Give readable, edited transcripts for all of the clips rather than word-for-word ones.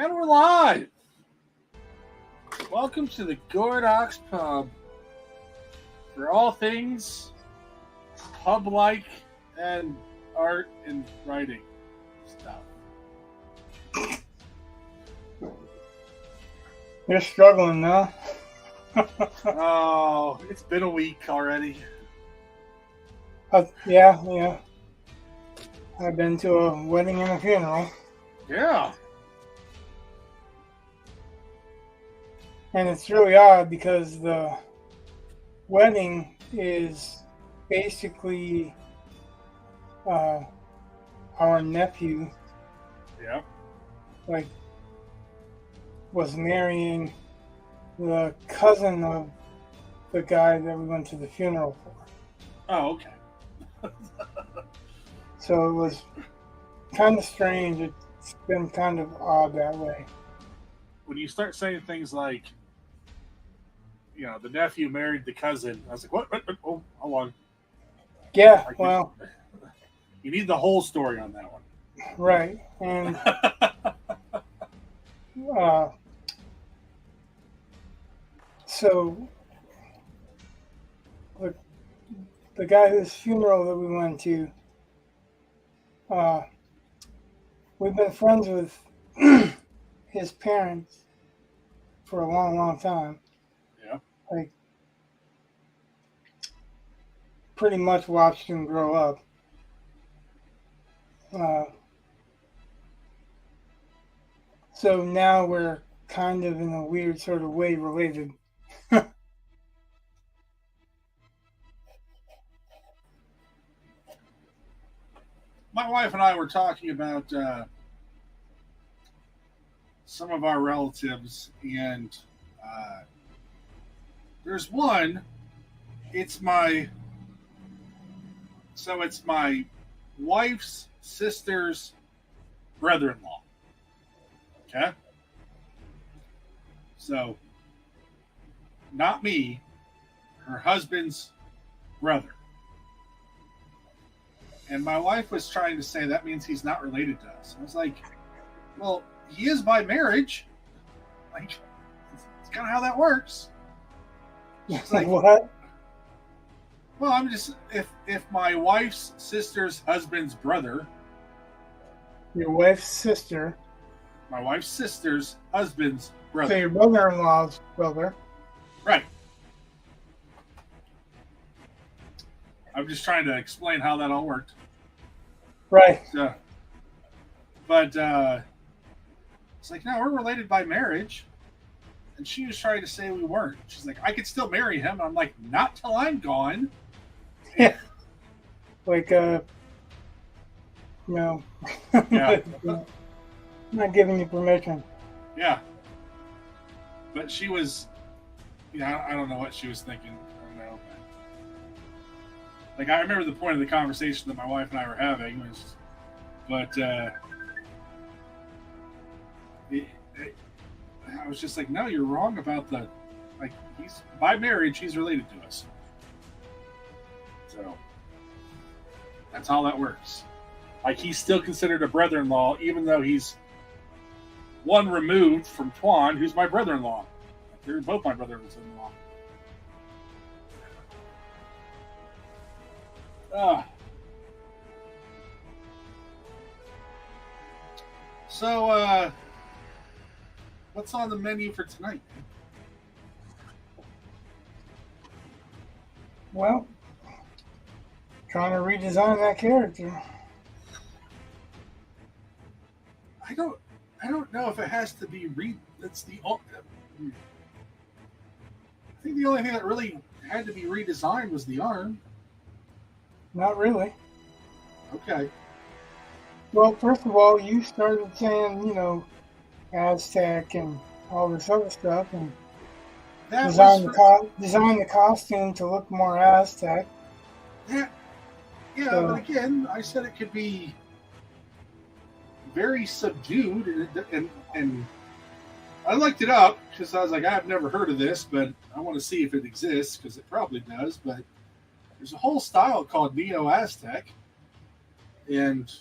And we're live. Welcome to the Gordox Pub for all things pub-like and art and writing stuff. You're struggling now. Oh, it's been a week already. Yeah. I've been to a wedding and a funeral. Yeah. And it's really odd because the wedding is basically our nephew, Yeah. was marrying the cousin of the guy that we went to the funeral for. Oh, okay. So it was kind of strange. It's been kind of odd that way. When you start saying things like, the nephew married the cousin, I was like, what? Oh, hold on. Yeah, well, you need the whole story on that one. Right. And so the guy whose funeral that we went to, we've been friends with his parents for a long, long time. Yeah. Pretty much watched him grow up. So now we're kind of in a weird sort of way related. My wife and I were talking about some of our relatives, and there's one. It's my wife's sister's brother-in-law. Okay? So, not me, her husband's brother. And my wife was trying to say that means he's not related to us. I was like, well, he is by marriage. Like, it's kind of how that works. She's like, What? Well, I'm just, if my wife's sister's husband's brother. Your wife's sister. My wife's sister's husband's brother. So your brother-in-law's brother. Right. I'm just trying to explain how that all worked. Right. So, but it's like, no, we're related by marriage. And she was trying to say we weren't. She's like, I could still marry him. And I'm like, not till I'm gone. Yeah. No. Yeah. I'm not giving you permission. Yeah. But she was, I don't know what she was thinking. I don't know. Like, I remember the point of the conversation that my wife and I were having was, I was just like, no, you're wrong about he's by marriage, he's related to us. So that's how that works. Like, he's still considered a brother-in-law, even though he's one removed from Twan, who's my brother-in-law. They're both my brother-in-law. So, what's on the menu for tonight? Well, trying to redesign that character. I don't know if it has to be that's the. I think the only thing that really had to be redesigned was the arm. Not really. Okay. Well, first of all, you started saying, Aztec and all this other stuff, and design the costume to look more Aztec. Yeah, so, but again, I said it could be very subdued, and I looked it up because I was like, I've never heard of this, but I want to see if it exists because it probably does. But there's a whole style called Neo-Aztec, and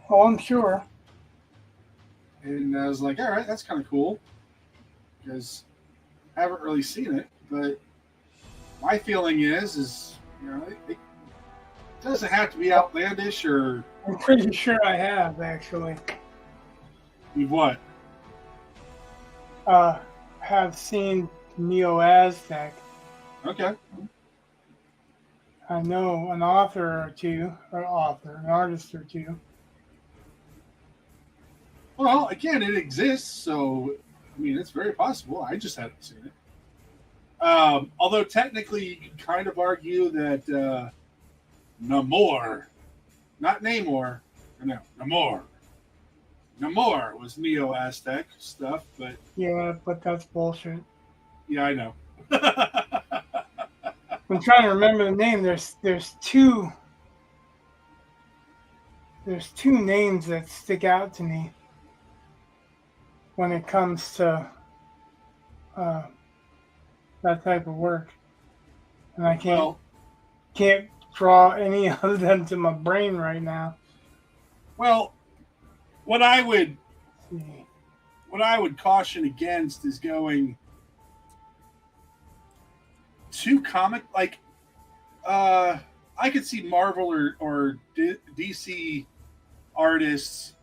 I'm sure. And I was like, all right, that's kind of cool because I haven't really seen it. But my feeling is it doesn't have to be outlandish or I'm pretty sure I have actually. you've what? Have seen Neo Aztec. Okay. I know an author or two, an artist or two. Well, again, it exists, so I mean, it's very possible. I just haven't seen it. Although technically, you can kind of argue that Namor, not Namor, no, Namor was Neo Aztec stuff, but Yeah, but that's bullshit. yeah, I know. I'm trying to remember the name. There's two names that stick out to me when it comes to that type of work, and I can't draw any of them to my brain right now. Well, what I would Let's see. caution against is going too comic like I could see Marvel or DC artists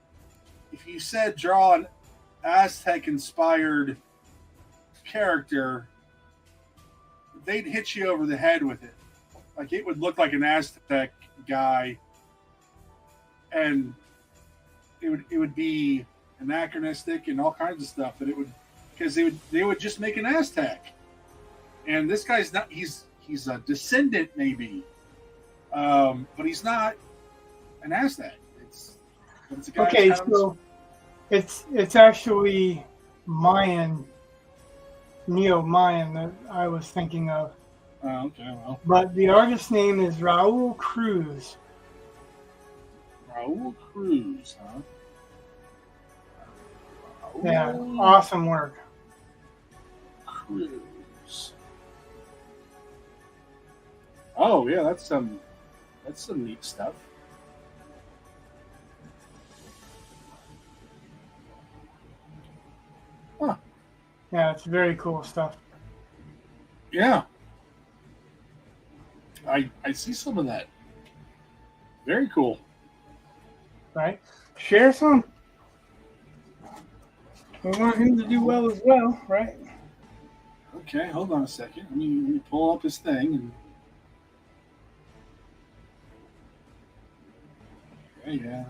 if you said draw an Aztec inspired character, they'd hit you over the head with it. Like it would look like an Aztec guy, and it would be anachronistic and all kinds of stuff. That it would because they would just make an Aztec, and this guy's not. He's a descendant maybe, but he's not an Aztec. It's a guy. Okay, so it's actually Mayan, Neo-Mayan that I was thinking of. Oh, okay, well. But the artist's name is Raul Cruz. Raul Cruz, huh? Raul Yeah, awesome work. Cruz. Oh yeah, that's some neat stuff. Huh. Yeah, it's very cool stuff. Yeah. I see some of that. Very cool. Right? Share some. We want him to do well as well, right? Okay, hold on a second. Let me pull up his thing. Okay, yeah.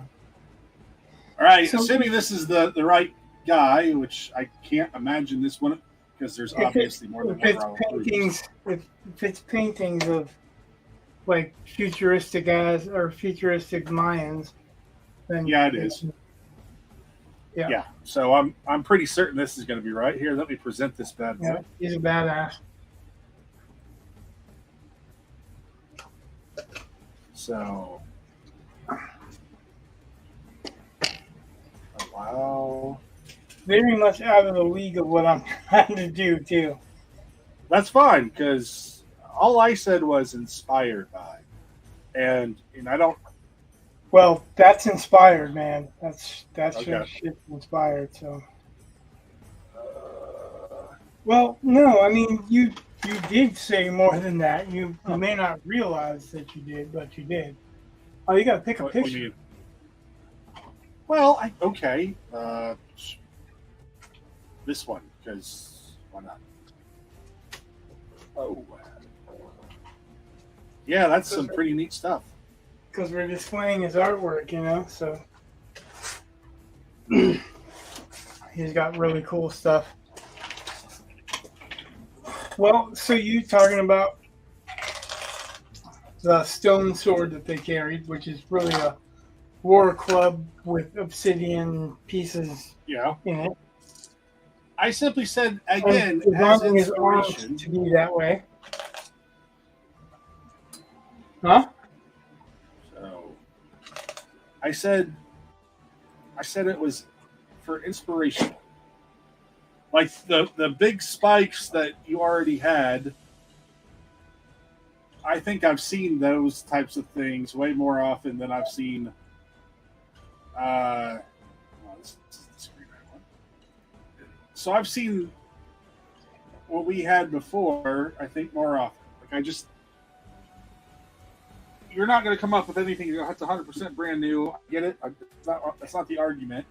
All right, So- assuming this is the right guy, which I can't imagine this one because there's obviously more than If one. it's paintings, if it's paintings of like futuristic Mayans, then Yeah, it is. Yeah. So I'm pretty certain this is going to be right. Here, let me present this bad boy. Yeah, he's a badass. So, wow. Very much out of the league of what I'm trying to do too. That's fine because all I said was inspired by, and I don't. Well, that's inspired, man. That's Okay. shit inspired. So, well, no, I mean you did say more than that. You may not realize that you did, but you did. Oh, you got to pick a What do you picture. mean? Well, okay. This one because why not? Oh, yeah, that's some pretty neat stuff. Because we're displaying his artwork, you know, so he's got really cool stuff. Well, so you talking about the stone sword that they carried, which is really a war club with obsidian pieces Yeah. in it. I simply said again And as designing his arms inspiration. to be that way. Huh? So I said it was for inspiration. Like the big spikes that you already had. I think I've seen those types of things way more often than I've seen. This is the screen I So I've seen what we had before, I think, more often. You're not going to come up with anything that's 100% brand new. I get it. That's not the argument.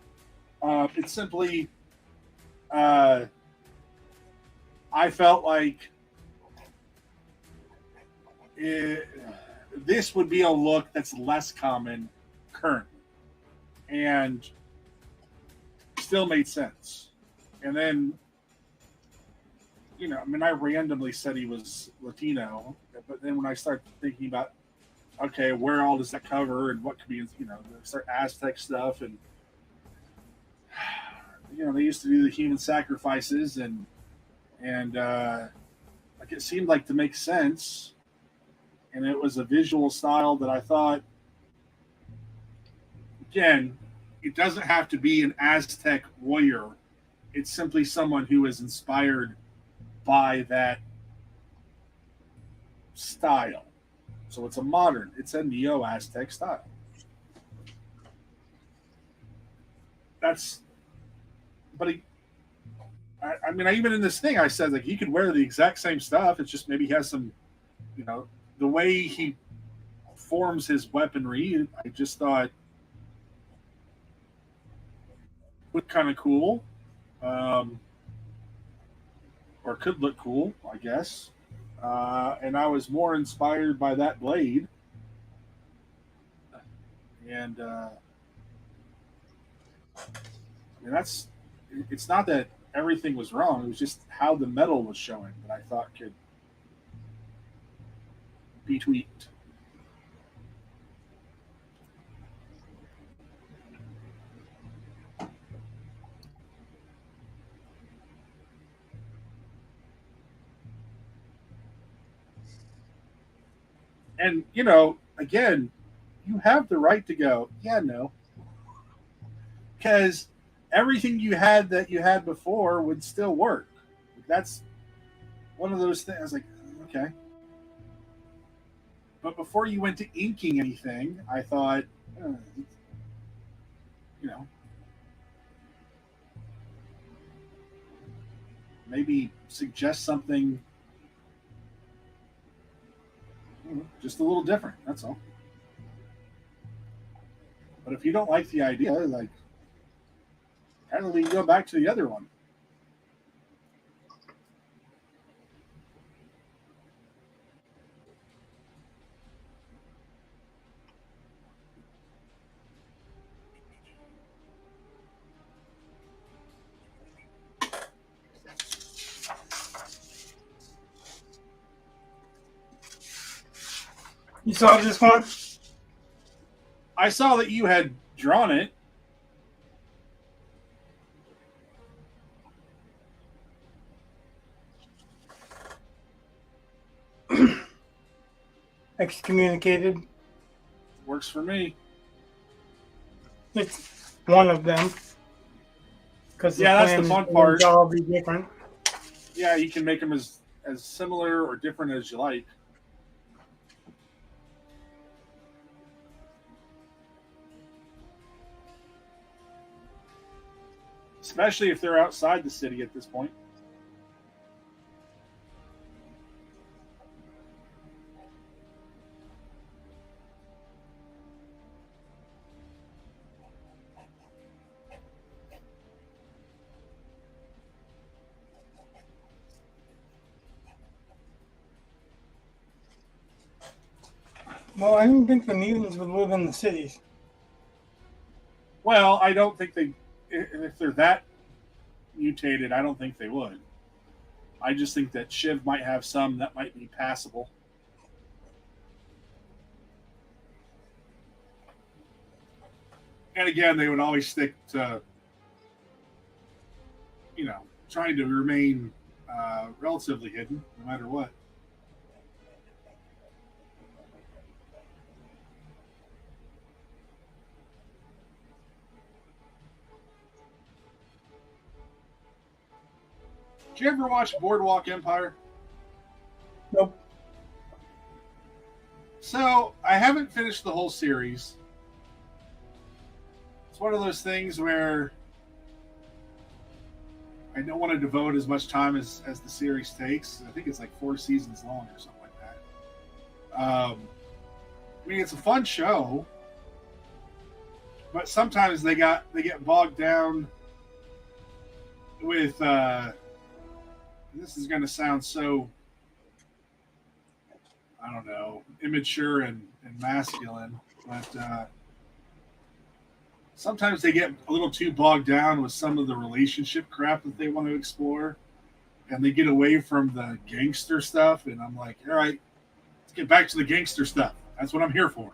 It's simply, I felt like this would be a look that's less common currently, and still made sense. And then, I randomly said he was Latino, but then when I start thinking about, okay, where all does that cover and what could be, start Aztec stuff, and they used to do the human sacrifices, and like it seemed like to make sense, and it was a visual style that I thought, again, it doesn't have to be an Aztec warrior. It's simply someone who is inspired by that style. So it's a neo-Aztec style. Even in this thing, I said, like, he could wear the exact same stuff. It's just maybe he has some, the way he forms his weaponry, I just thought looked kind of cool. Or could look cool, I guess. And I was more inspired by that blade. And it's not that everything was wrong. It was just how the metal was showing that I thought could be tweaked. And, again, you have the right to go, yeah, no. Because everything you had before would still work. That's one of those things. I was like, okay. But before you went to inking anything, I thought, maybe suggest something just a little different. That's all. But if you don't like the idea, like, apparently you go back to the other one. You saw this one? I saw that you had drawn it. Excommunicated. Works for me. It's one of them. Because that's the fun part. All be different. Yeah, you can make them as similar or different as you like. Especially if they're outside the city at this point. Well, I don't think the mutants would live in the cities. Well, I don't think if they're that mutated, I don't think they would. I just think that Shiv might have some that might be passable. And again, they would always stick to, trying to remain relatively hidden, no matter what. Did you ever watch Boardwalk Empire? Nope. So, I haven't finished the whole series. It's one of those things where I don't want to devote as much time as the series takes. I think it's like 4 seasons long or something like that. I mean, it's a fun show, but sometimes they get bogged down with. This is going to sound so, I don't know, immature and masculine, but sometimes they get a little too bogged down with some of the relationship crap that they want to explore, and they get away from the gangster stuff. And I'm like, all right, let's get back to the gangster stuff. That's what I'm here for.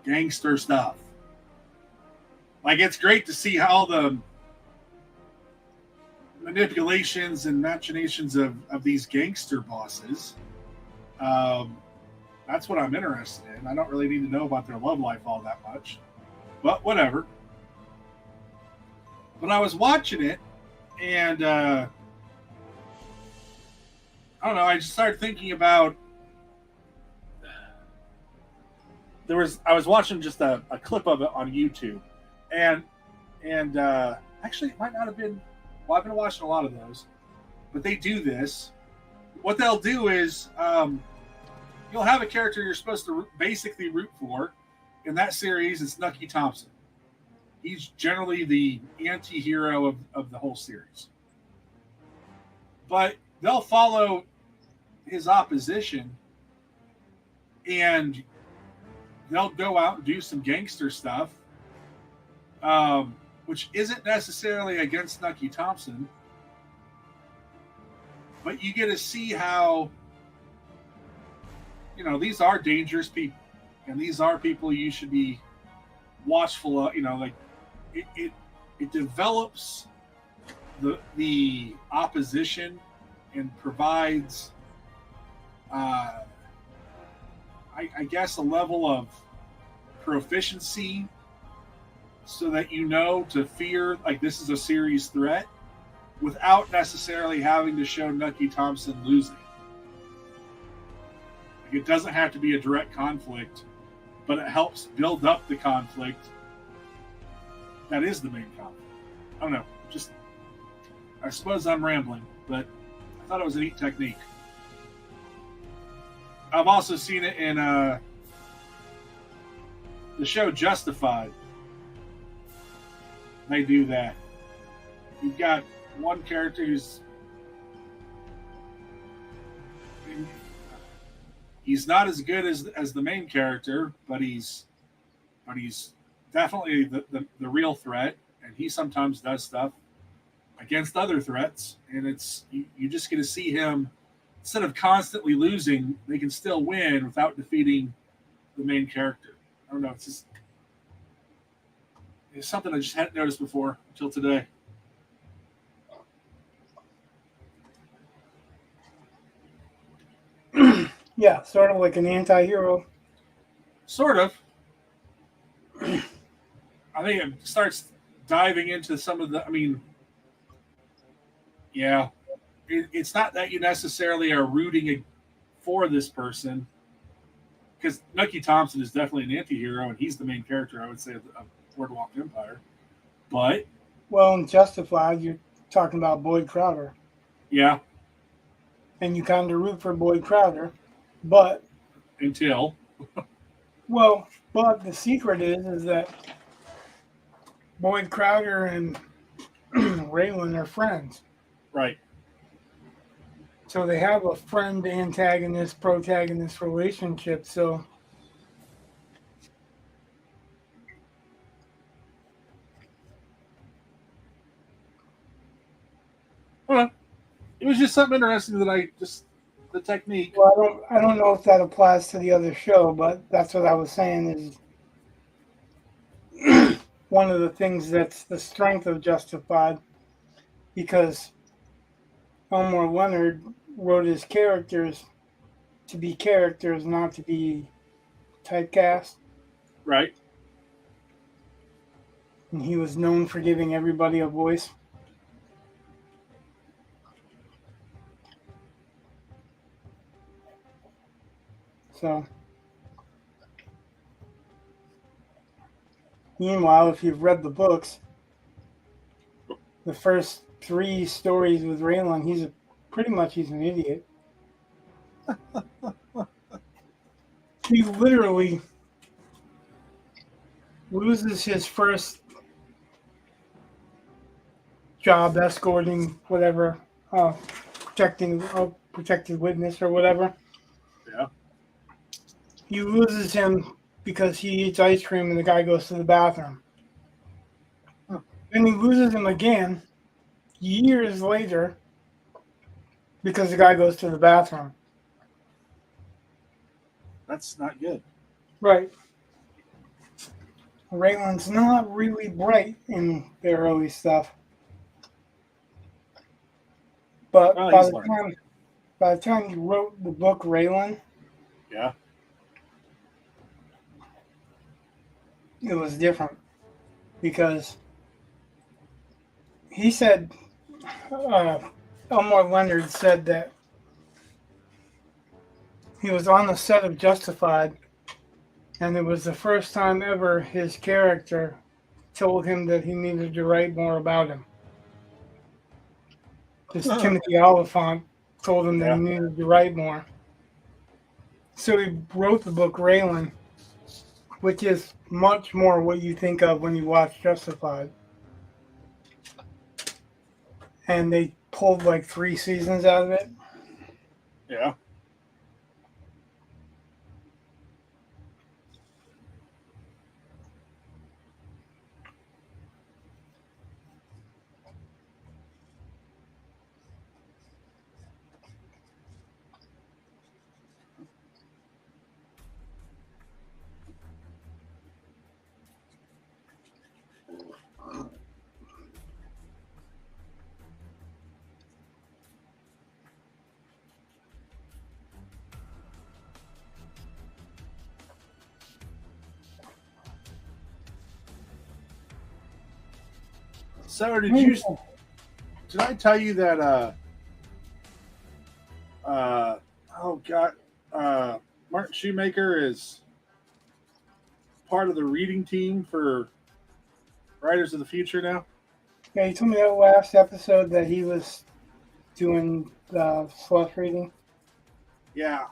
Gangster stuff. Like, it's great to see how the manipulations and machinations of these gangster bosses. That's what I'm interested in. I don't really need to know about their love life all that much, but whatever. But I was watching it, and I don't know. I just started thinking about. I was watching just a clip of it on YouTube, and actually it might not have been. Well, I've been watching a lot of those, but they do this. What they'll do is you'll have a character you're supposed to basically root for. In that series, it's Nucky Thompson. He's generally the anti-hero of the whole series. But they'll follow his opposition, and they'll go out and do some gangster stuff, which isn't necessarily against Nucky Thompson, but you get to see how, these are dangerous people, and these are people you should be watchful of. Like it develops the opposition and provides, I guess, a level of proficiency, so that to fear, like, this is a serious threat, without necessarily having to show Nucky Thompson losing. Like, it doesn't have to be a direct conflict, but it helps build up the conflict that is the main conflict. I don't know. I suppose I'm rambling, but I thought it was a neat technique. I've also seen it in the show Justified. They do that. You've got one character he's not as good as the main character, but he's definitely the real threat, and he sometimes does stuff against other threats, and it's you just get to see him, instead of constantly losing, they can still win without defeating the main character. I don't know, it's something I just hadn't noticed before until today. Yeah, sort of like an anti-hero. Sort of. I think it starts diving into some of the. I mean, yeah, it's not that you necessarily are rooting for this person, because Nucky Thompson is definitely an anti-hero, and he's the main character, I would say, of Boardwalk Empire. But in Justified, you're talking about Boyd Crowder. Yeah. And you kind of root for Boyd Crowder, but until. But the secret is that Boyd Crowder and Raylan are friends. Right. So they have a friend, antagonist, protagonist relationship. So it was just something interesting that the technique. Well, I don't know if that applies to the other show, but that's what I was saying is one of the things that's the strength of Justified, because Elmore Leonard wrote his characters to be characters, not to be typecast. Right. And he was known for giving everybody a voice. So, meanwhile, if you've read the books, the first 3 stories with Raylan, he's an idiot. He literally loses his first job escorting whatever, protecting a protected witness or whatever. Yeah. He loses him because he eats ice cream and the guy goes to the bathroom. Then he loses him again years later because the guy goes to the bathroom. That's not good. Right. Raylan's not really bright in the early stuff. But Well, by the time he wrote the book Raylan, yeah, it was different because he said, Elmore Leonard said that he was on the set of Justified, and it was the first time ever his character told him that he needed to write more about him. This Timothy Oliphant told him that he needed to write more. So he wrote the book Raylan, which is much more what you think of when you watch Justified. And they pulled like 3 seasons out of it. Yeah. So did I tell you that Martin Shoemaker is part of the reading team for Writers of the Future now? Yeah, you told me that last episode that he was doing slush reading. Yeah.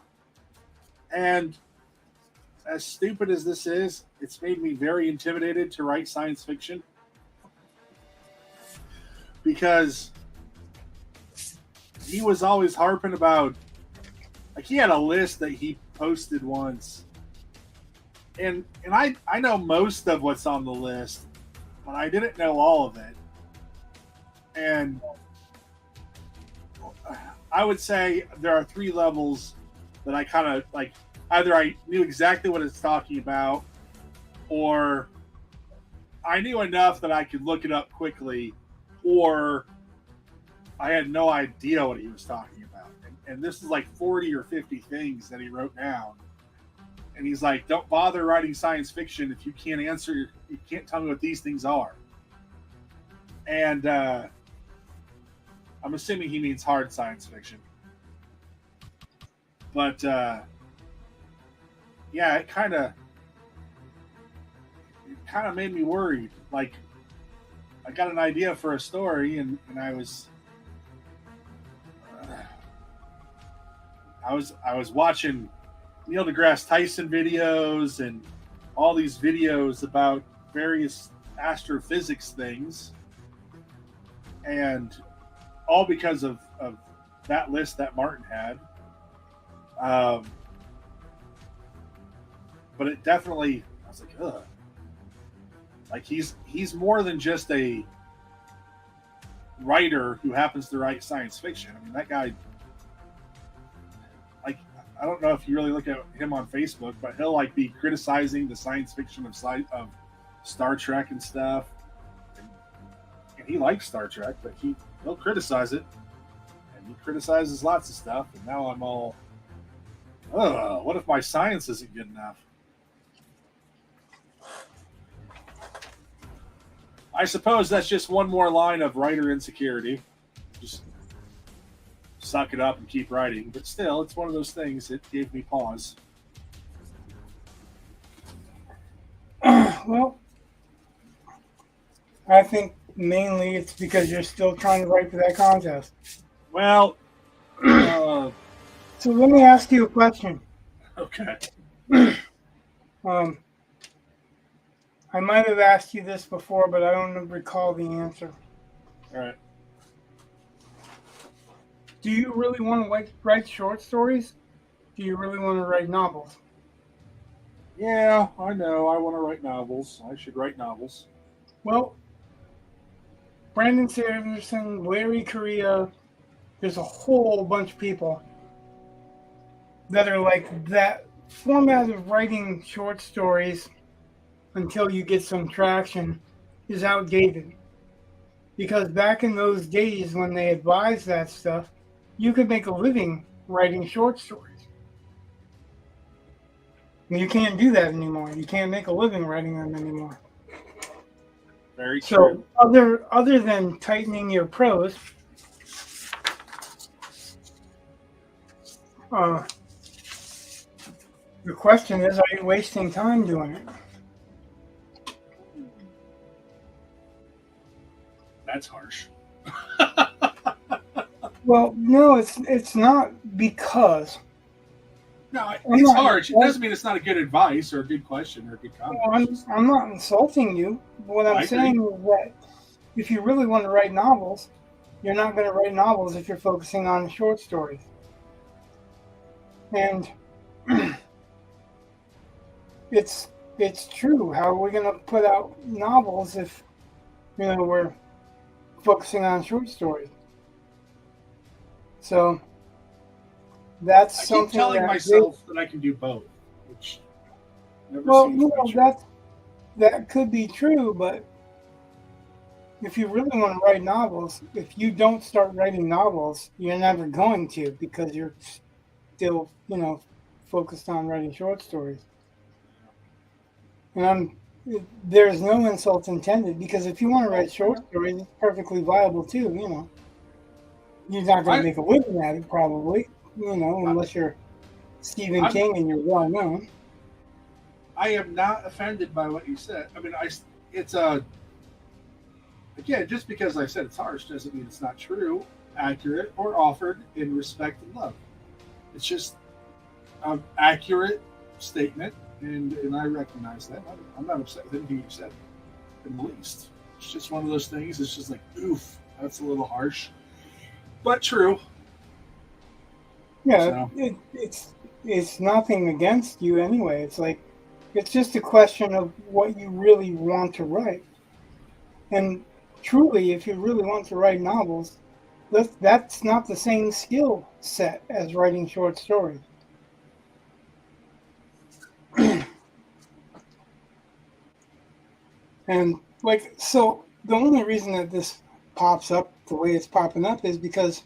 And as stupid as this is, it's made me very intimidated to write science fiction. Because he was always harping about, like, he had a list that he posted once. And I know most of what's on the list, but I didn't know all of it. And I would say there are 3 levels that I kind of like. Either I knew exactly what it's talking about, or I knew enough that I could look it up quickly, or I had no idea what he was talking about. And this is like 40 or 50 things that he wrote down. And he's like, don't bother writing science fiction if you can't you can't tell me what these things are. And I'm assuming he means hard science fiction. But yeah, it kind of made me worried. Like, I got an idea for a story, and I was watching Neil deGrasse Tyson videos and all these videos about various astrophysics things, and all because of that list that Martin had. But it definitely, I was like, ugh. Like, he's more than just a writer who happens to write science fiction. I mean, that guy, like, I don't know if you really look at him on Facebook, but he'll like be criticizing the science fiction of Star Trek and stuff. And he likes Star Trek, but he'll criticize it, and he criticizes lots of stuff. And now I'm all, what if my science isn't good enough? I suppose that's just one more line of writer insecurity. Just suck it up and keep writing. But still, it's one of those things that gave me pause. Well, I think mainly it's because you're still trying to write for that contest. Well, So let me ask you a question. okay. I might have asked you this before, but I don't recall the answer. All right. Do you really want to write short stories? Do you really want to write novels? Yeah, I know. I want to write novels. I should write novels. Well, Brandon Sanderson, Larry Correa, there's a whole bunch of people that are like that format of writing short stories until you get some traction is outdated. Because back in those days when they advised that stuff, you could make a living writing short stories. You can't do that anymore. You can't make a living writing them anymore. Very true. So other than tightening your prose, the question is, are you wasting time doing it? That's harsh. Well, no, it's not because. No, it's harsh. It doesn't mean it's not a good advice or a good question or a good comment. I'm not insulting you. What I'm saying is that if you really want to write novels, you're not going to write novels if you're focusing on short stories. And it's true. How are we going to put out novels if we're focusing on short stories? So that's something. I keep telling myself that I can do both, which never seems to be true. That could be true, but if you really want to write novels, if you don't start writing novels, you're never going to, because you're still, focused on writing short stories. And there's no insult intended, because if you want to write short stories, it's perfectly viable too. You're not going to make a living at it, probably. Unless you're Stephen King and you're well known. I am not offended by what you said. I mean, again, just because I said it's harsh doesn't mean it's not true, accurate, or offered in respect and love. It's just an accurate statement, and I recognize that. I'm not upset with anything you said in the least. It's just one of those things. It's just like, oof, that's a little harsh, but true. Yeah, so. It's nothing against you anyway. It's like, it's just a question of what you really want to write. And truly, if you really want to write novels, that's not the same skill set as writing short stories. And so the only reason that this pops up the way it's popping up is because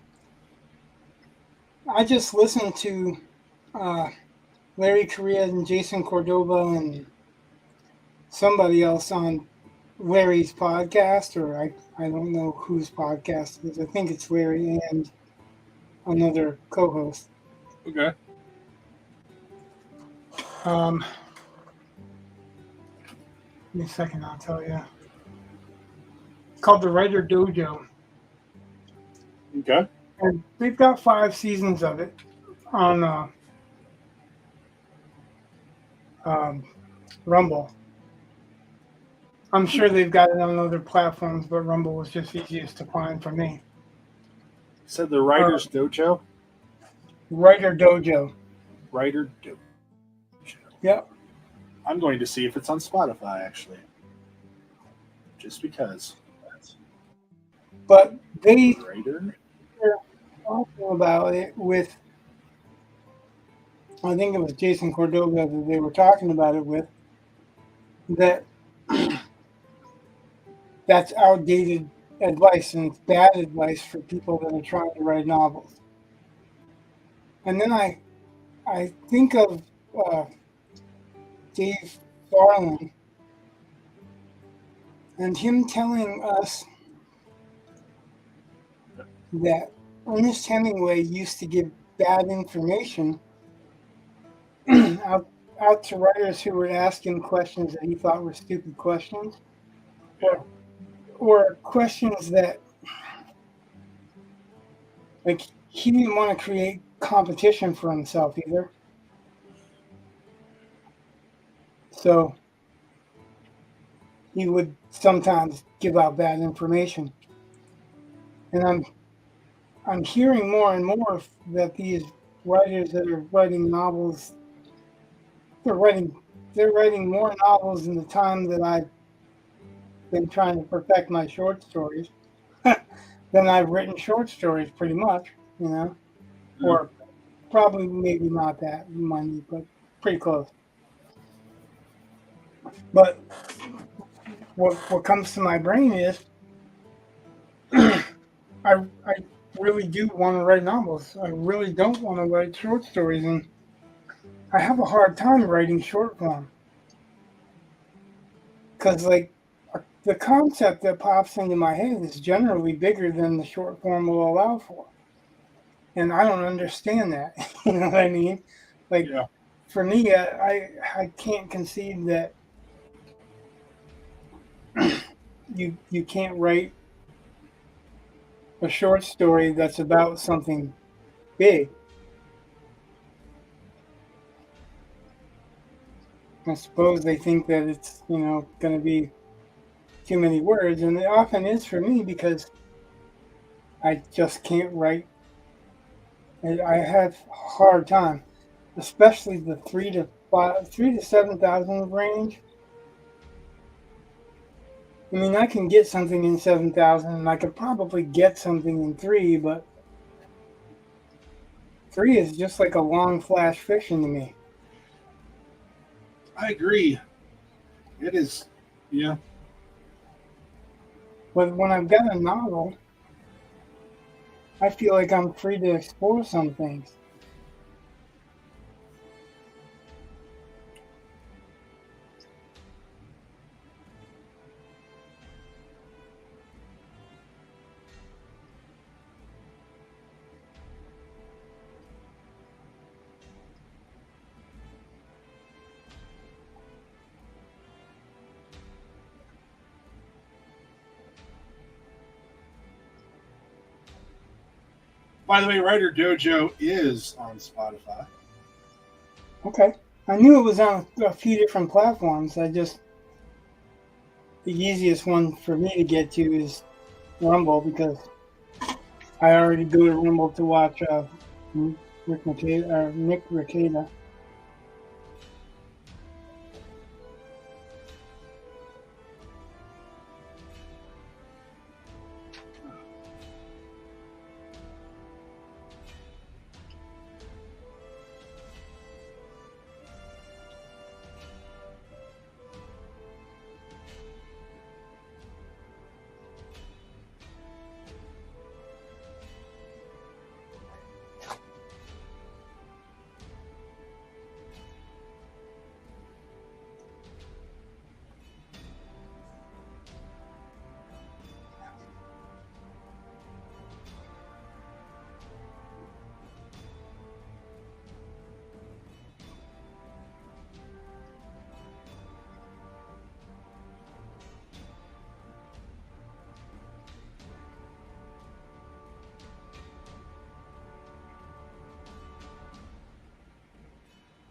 I just listened to Larry Correa and Jason Cordova and somebody else on Larry's podcast, or I don't know whose podcast it is. I think it's Larry and another co-host. Okay. Give me a second, I'll tell you. It's called The Writer Dojo. Okay. And they've got 5 seasons of it on Rumble. I'm sure they've got it on other platforms, but Rumble was just easiest to find for me. Said the Writer's Dojo? Writer Dojo. Writer Dojo. Yep. I'm going to see if it's on Spotify, actually. Just because. But they're Writer? talking about it with, I think it was Jason Cordova that they were talking about it with, that that's outdated advice, and it's bad advice for people that are trying to write novels. And then I think of Dave Farland and him telling us that Ernest Hemingway used to give bad information out to writers who were asking questions that he thought were stupid questions, or questions that, like, he didn't want to create competition for himself either. So he would sometimes give out bad information. And I'm hearing more and more that these writers that are writing novels, they're writing they're writing more novels in the time that I've been trying to perfect my short stories than I've written short stories, pretty much, you know, Yeah. or probably maybe not that many, but pretty close. But what comes to my brain is I really do want to write novels. I really don't want to write short stories, and I have a hard time writing short form because like the concept that pops into my head is generally bigger than the short form will allow for, and I don't understand that. You know what I mean? Like Yeah. for me, I can't conceive that you can't write a short story that's about something big. I suppose they think that it's, going to be too many words, and it often is for me because I just can't write. I have a hard time, especially the 3 to 7,000 range. I mean, I can get something in 7,000, and I could probably get something in three, but three is just like a long flash fiction to me. I agree. It is. Yeah. But when I've got a novel, I feel like I'm free to explore some things. By the way, Writer Dojo is on Spotify. Okay. I knew it was on a few different platforms. The easiest one for me to get to is Rumble because I already go to Rumble to watch Nick Rekieta.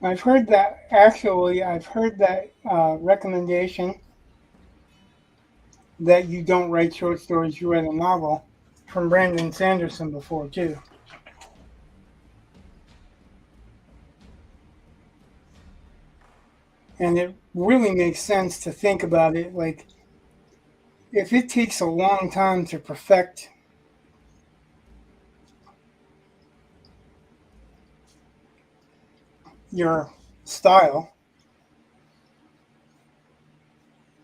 I've heard that recommendation that you don't write short stories, you write a novel from Brandon Sanderson before too. And it really makes sense to think about it. Like, if it takes a long time to perfect your style,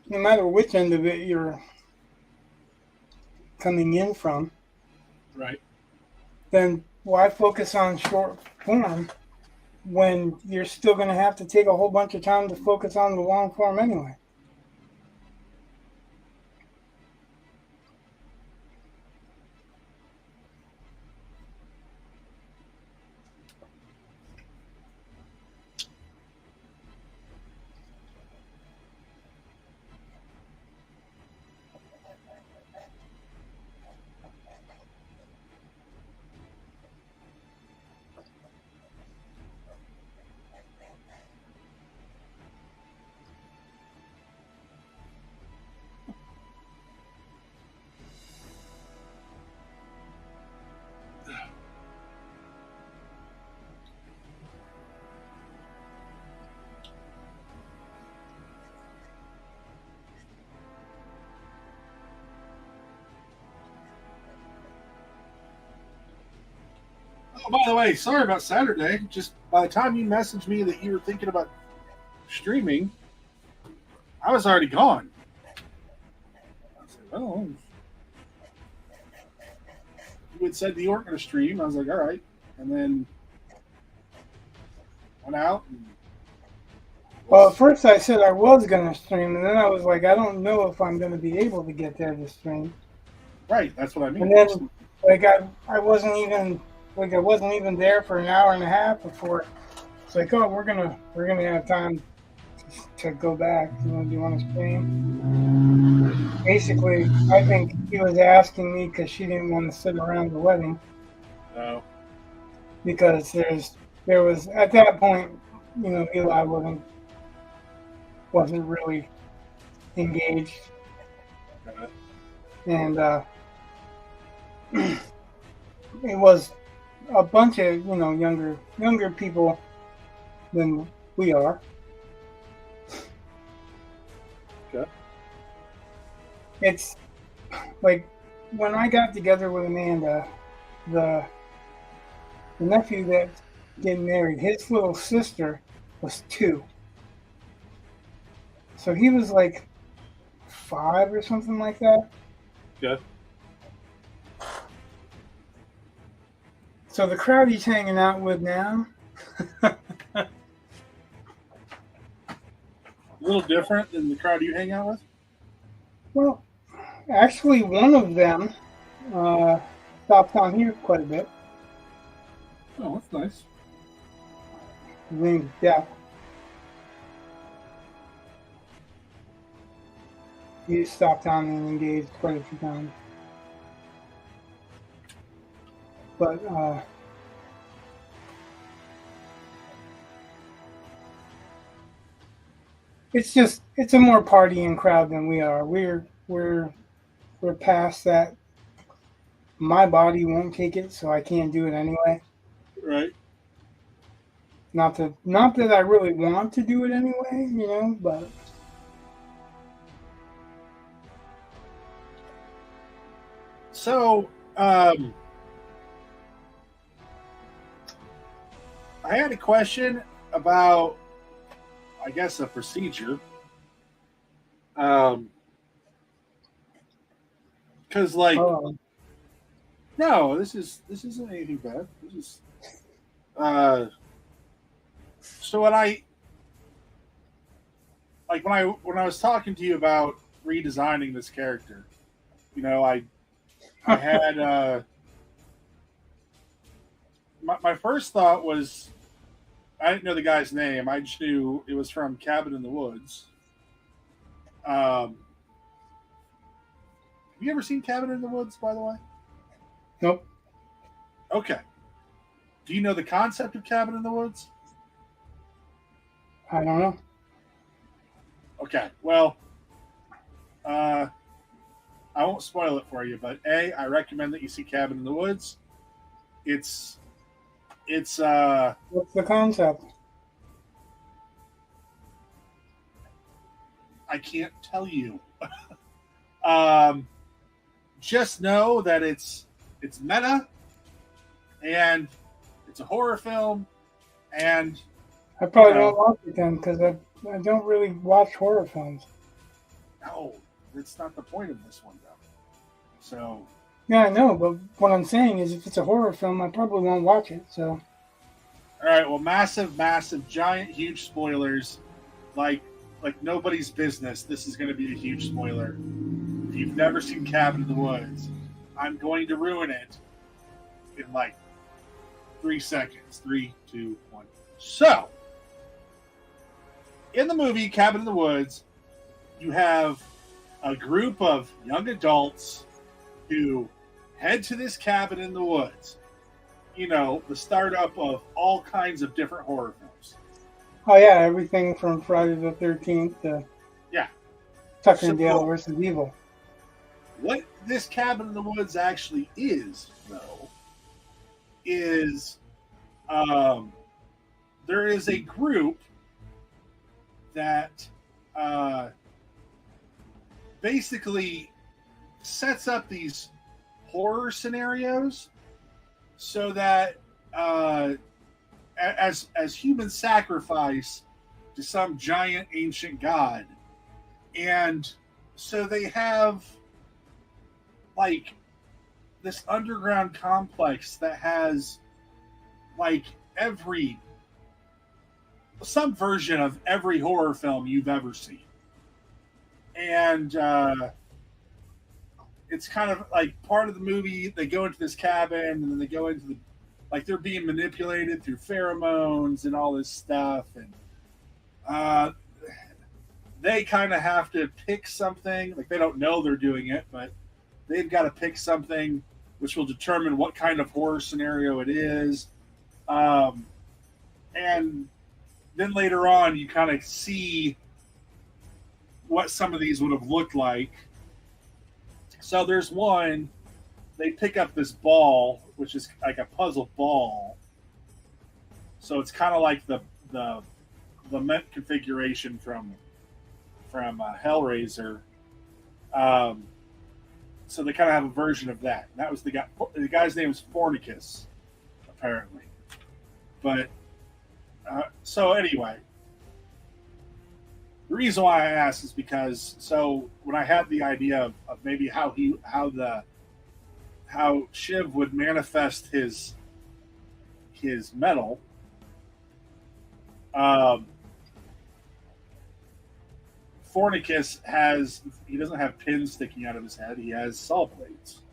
no matter which end of it you're coming in from, Right. then why focus on short form when you're still going to have to take a whole bunch of time to focus on the long form anyway? Oh, by the way, sorry about Saturday. Just by the time you messaged me that you were thinking about streaming, I was already gone. I said, well, you had said you weren't going to stream. I was like, all right. And then went out. And Well, at first I said I was going to stream, and then I was like, I don't know if I'm going to be able to get there to stream. Right, that's what I mean. And then, like, I wasn't even there for an hour and a half before it's like, oh, we're gonna have time to go back. Do you want to stream? Basically, I think he was asking me because she didn't want to sit around the wedding. No. Because there was at that point, Eli wasn't really engaged, and it was a bunch of younger people than we are. Okay. It's like when I got together with Amanda, the nephew that's getting married, his little sister was 2. So he was like 5 or something like that. Yeah. So the crowd he's hanging out with now, a little different than the crowd you hang out with? Well, actually one of them stopped on here quite a bit. Oh, that's nice. His name's Jeff. He stopped on and engaged quite a few times. But it's a more partying crowd than we are. We're past that. My body won't take it, so I can't do it anyway. Right. Not that I really want to do it anyway, but so I had a question about, I guess, a procedure. Because no, this isn't anything bad. This is so when I was talking to you about redesigning this character, I had my first thought was, I didn't know the guy's name. I just knew it was from Cabin in the Woods. Have you ever seen Cabin in the Woods, by the way? Nope. Okay. Do you know the concept of Cabin in the Woods? I don't know. Okay. Well, I won't spoil it for you, but I recommend that you see Cabin in the Woods. It's what's the concept? I can't tell you. Just know that it's meta, and it's a horror film, and I probably don't watch it then because I don't really watch horror films. No, that's not the point of this one, though. So. Yeah, I know, but what I'm saying is, if it's a horror film, I probably won't watch it. So. All right. Well, massive, giant, huge spoilers, like nobody's business. This is going to be a huge spoiler. If you've never seen Cabin in the Woods, I'm going to ruin it in 3 seconds. 3, 2, 1. So, in the movie Cabin in the Woods, you have a group of young adults who head to this cabin in the woods. The startup of all kinds of different horror films. Oh yeah, everything from Friday the 13th to Tucker and Dale versus Evil. What this Cabin in the Woods actually is, though, is there is a group that basically sets up these horror scenarios so that uh, as human sacrifice to some giant ancient god. And so they have like this underground complex that has like every some version of every horror film you've ever seen. And it's kind of like part of the movie. They go into this cabin and then they go into the like they're being manipulated through pheromones and all this stuff. And uh, they kind of have to pick something. Like they don't know they're doing it, but they've got to pick something which will determine what kind of horror scenario it is. Um, and then later on, you kind of see what some of these would have looked like. So there's one, they pick up this ball, which is like a puzzle ball. So it's kind of like the Lament configuration from Hellraiser. Um, so they kind of have a version of that. And that was the guy. The guy's name is Fornicus, apparently. But so anyway, the reason why I asked is because so when I had the idea of maybe how Shiv would manifest his metal, um, Fornicus he doesn't have pins sticking out of his head. He has saw blades,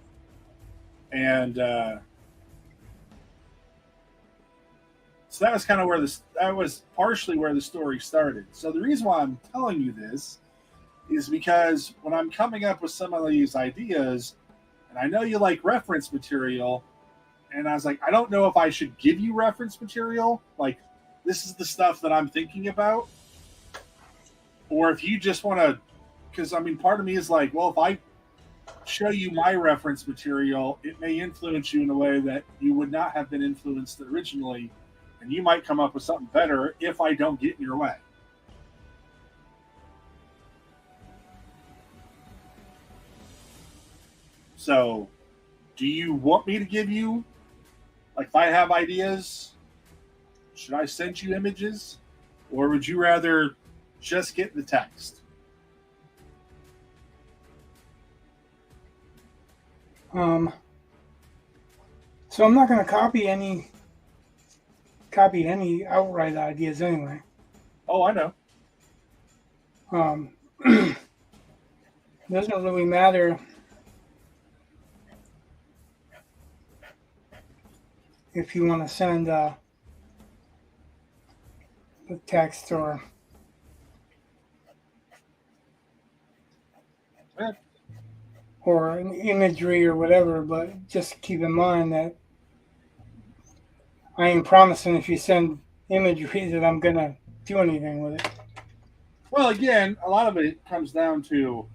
and so that was kind of that was partially where the story started. So the reason why I'm telling you this is because when I'm coming up with some of these ideas, and I know you like reference material, and I was like, I don't know if I should give you reference material, like this is the stuff that I'm thinking about, or if you just want to, because I mean, part of me is like, well, if I show you my reference material, it may influence you in a way that you would not have been influenced originally, and you might come up with something better if I don't get in your way. So, do you want me to give you, like, if I have ideas, should I send you images? Or would you rather just get the text? So I'm not going to copy any outright ideas anyway. Oh, I know. It doesn't really matter if you want to send the text or an imagery or whatever, but just keep in mind that I ain't promising if you send imagery that I'm going to do anything with it. Well, again, a lot of it comes down to,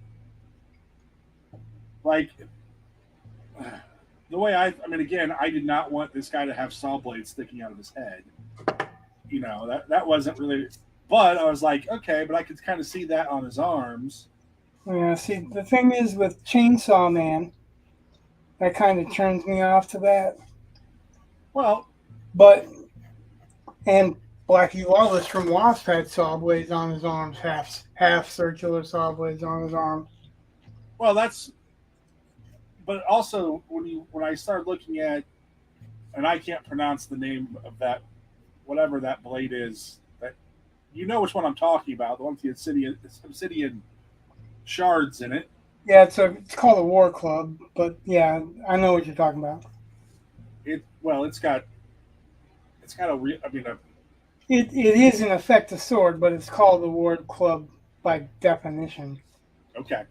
like, the way I mean, again, I did not want this guy to have saw blades sticking out of his head. You know, that wasn't really, but I was like, okay, but I could kind of see that on his arms. Yeah, see, the thing is with Chainsaw Man, that kind of turns me off to that. Well, but and Blackie Lawless from Wasp had saw blades on his arms, half circular saw blades on his arms. Well, but also when I started looking at, and I can't pronounce the name of that, whatever that blade is, that you know which one I'm talking about, the one with the obsidian shards in it. Yeah, it's called a War Club, but yeah, I know what you're talking about. It's got a real. I mean, it is in effect a sword, but it's called the War Club by definition. Okay.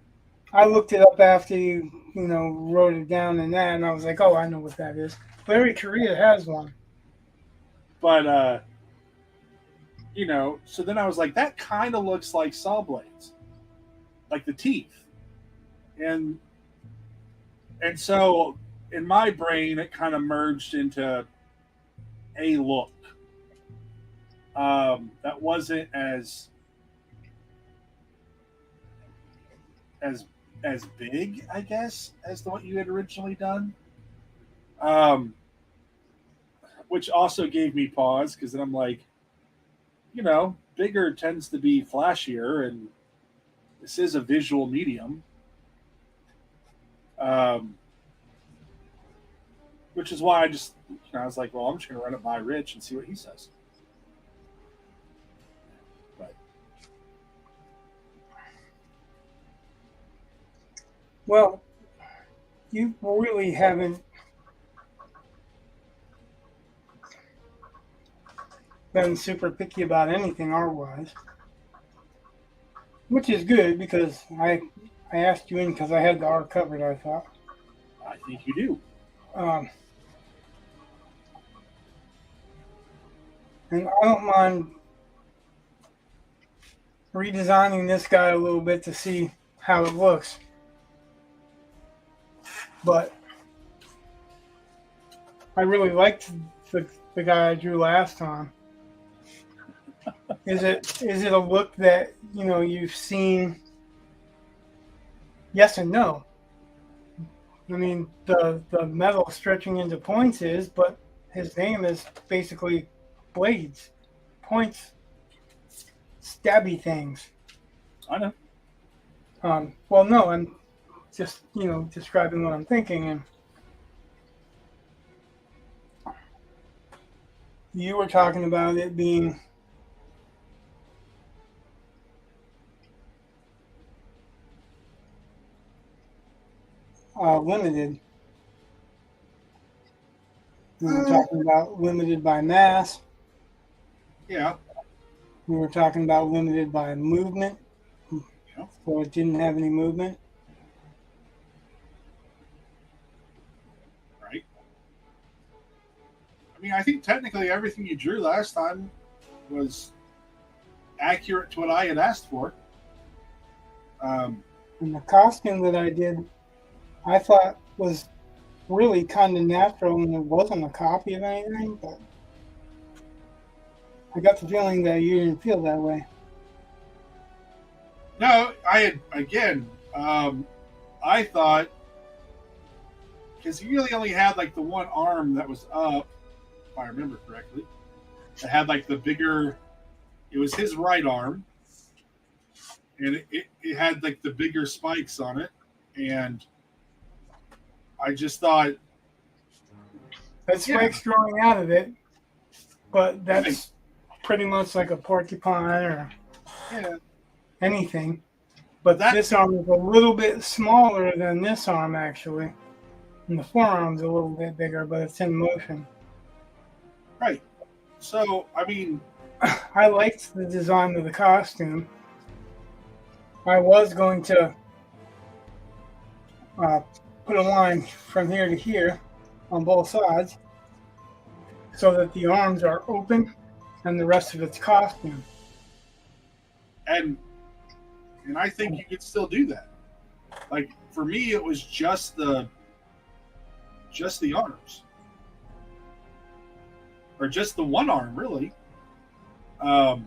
I looked it up after you wrote it down in that, and I was like, oh, I know what that is. Larry Correia has one. But so then I was like, that kind of looks like saw blades, like the teeth, and so in my brain it kind of merged into a look that wasn't as big, I guess, as the what you had originally done. which also gave me pause because then I'm like, bigger tends to be flashier, and this is a visual medium. Um, which is why I was like, well, I'm just going to run it by Rich and see what he says. But well, you really haven't been super picky about anything art-wise, which is good because I asked you in because I had the art covered, I thought. I think you do. And I don't mind redesigning this guy a little bit to see how it looks. But I really liked the guy I drew last time. Is it a look that you've seen? Yes and no. I mean, the metal stretching into points but his name is basically blades, points, stabby things. I know. Well, no, I'm just describing what I'm thinking, and you were talking about it being limited. We were talking about limited by mass. Yeah. We were talking about limited by movement. Yeah. So it didn't have any movement. Right. I mean, I think technically everything you drew last time was accurate to what I had asked for. And the costume that I did, I thought was really kind of natural, and it wasn't a copy of anything, but I got the feeling that you didn't feel that way. No, I thought, because he really only had like the one arm that was up, if I remember correctly, that had like the bigger, it was his right arm, and it had like the bigger spikes on it, and I just thought that spike's growing out of it, but that's pretty much like a porcupine or anything. But this arm is a little bit smaller than this arm, actually. And the forearm's a little bit bigger, but it's in motion. Right. So, I mean, I liked the design of the costume. I was going to put a line from here to here on both sides so that the arms are open and the rest of it's costume. And I think you could still do that. Like, for me, it was just the arms, or just the one arm, really. So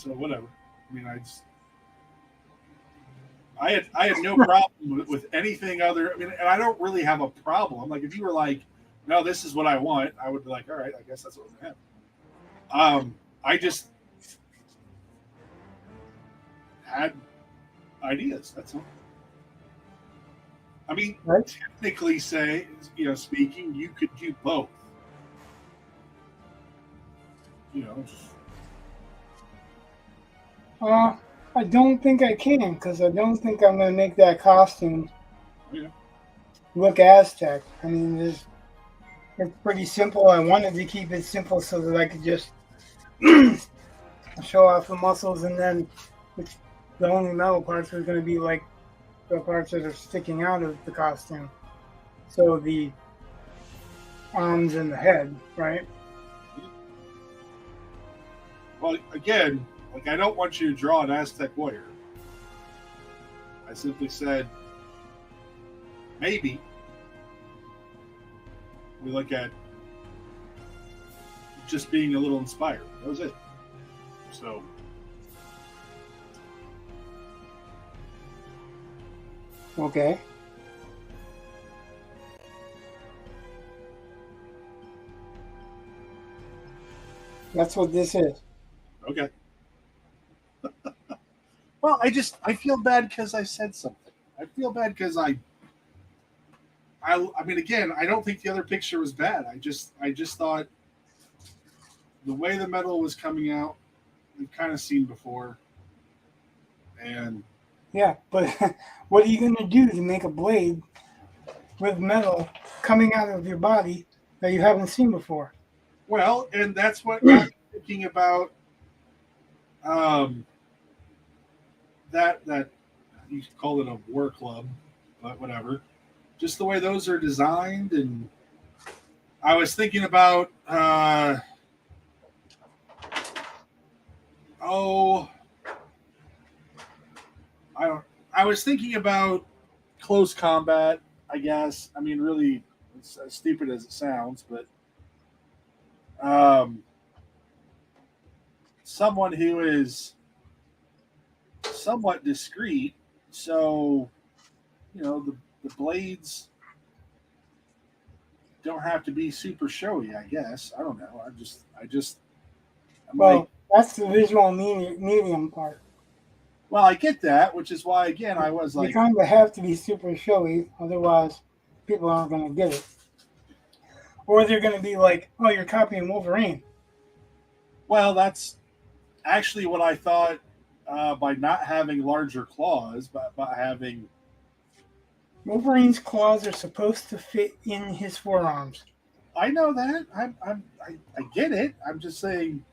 whatever. I mean, I had no problem with anything other. I mean, and I don't really have a problem. Like, if you were like, no, this is what I want, I would be like, all right, I guess that's what we're gonna have. I just had ideas. That's all. I mean, technically, speaking, you could do both. I don't think I can, because I don't think I'm going to make that costume look Aztec. I mean, it's pretty simple. I wanted to keep it simple so that I could just show off the muscles, and then the only metal parts are going to be like the parts that are sticking out of the costume. So the arms and the head, right? Well, again, like, I don't want you to draw an Aztec warrior. I simply said, maybe we look at just being a little inspired. That was it. So, okay. That's what this is. Okay. Well, I feel bad because I said something. I feel bad because I mean, again, I don't think the other picture was bad. I just thought the way the metal was coming out, we've kind of seen before, and Yeah, but what are you going to do to make a blade with metal coming out of your body that you haven't seen before? well, and that's what got me thinking about um, that you could call it a war club, but whatever. Just the way those are designed, and I was thinking about oh, I don't. I was thinking about close combat. I guess. I mean, really, it's as stupid as it sounds, but um, someone who is somewhat discreet. So, the blades don't have to be super showy. I guess. I don't know. I'm like, Well, that's the visual medium part. well, I get that, which is why again I was You like, kind of have to be super showy, otherwise people aren't going to get it. Or they're going to be like, "Oh, you're copying Wolverine." well, that's actually what I thought by not having larger claws, but by having. Wolverine's claws are supposed to fit in his forearms. I know that. I get it. I'm just saying.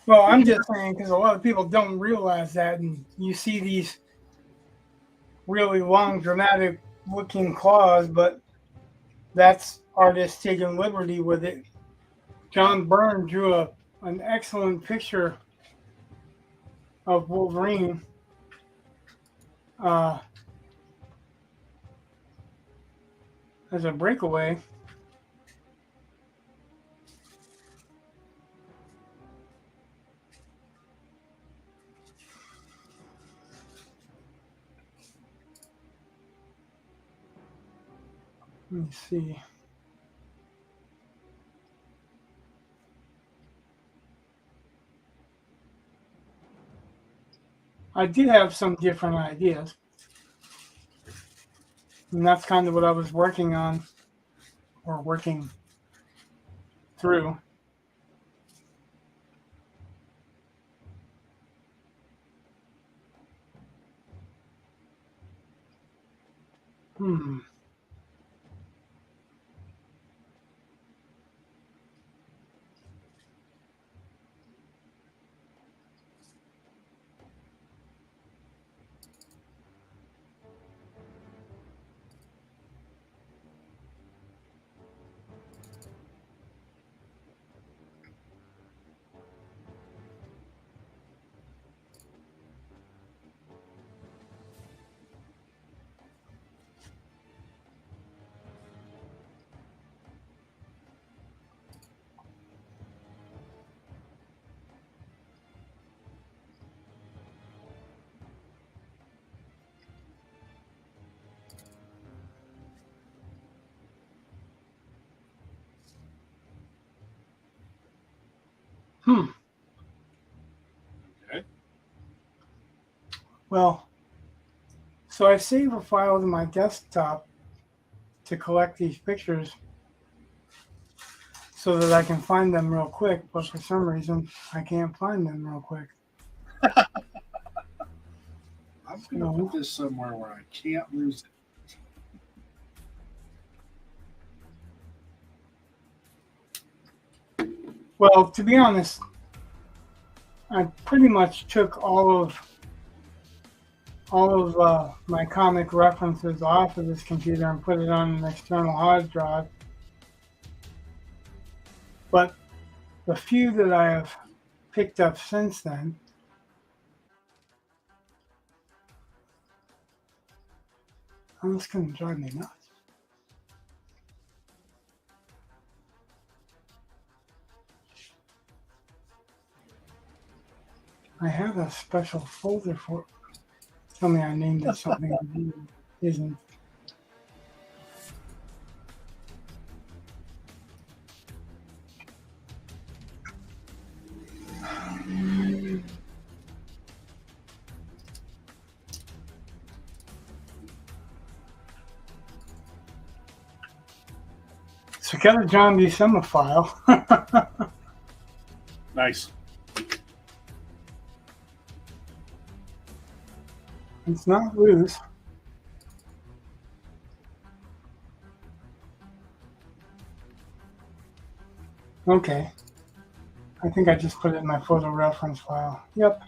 Well, I'm just saying because a lot of people don't realize that, and you see these really long, dramatic looking claws, but that's artists taking liberty with it. John Byrne drew an excellent picture of Wolverine. Uh, as a breakaway. Let me see. I did have some different ideas. And that's kind of what I was working on or working through. Hmm. Hmm. Okay. Well, so I save a file to my desktop to collect these pictures so that I can find them real quick, but for some reason I can't find them real quick. I'm gonna put this somewhere where I can't lose it. Well, to be honest, I pretty much took all of my comic references off of this computer and put it on an external hard drive. But the few that I have picked up since then, I'm just going to drive me nuts. I have a special folder for. Tell me I named it something it isn't. Together, John the Semophile. Nice. It's not loose. Okay. I think I just put it in my photo reference file. Yep.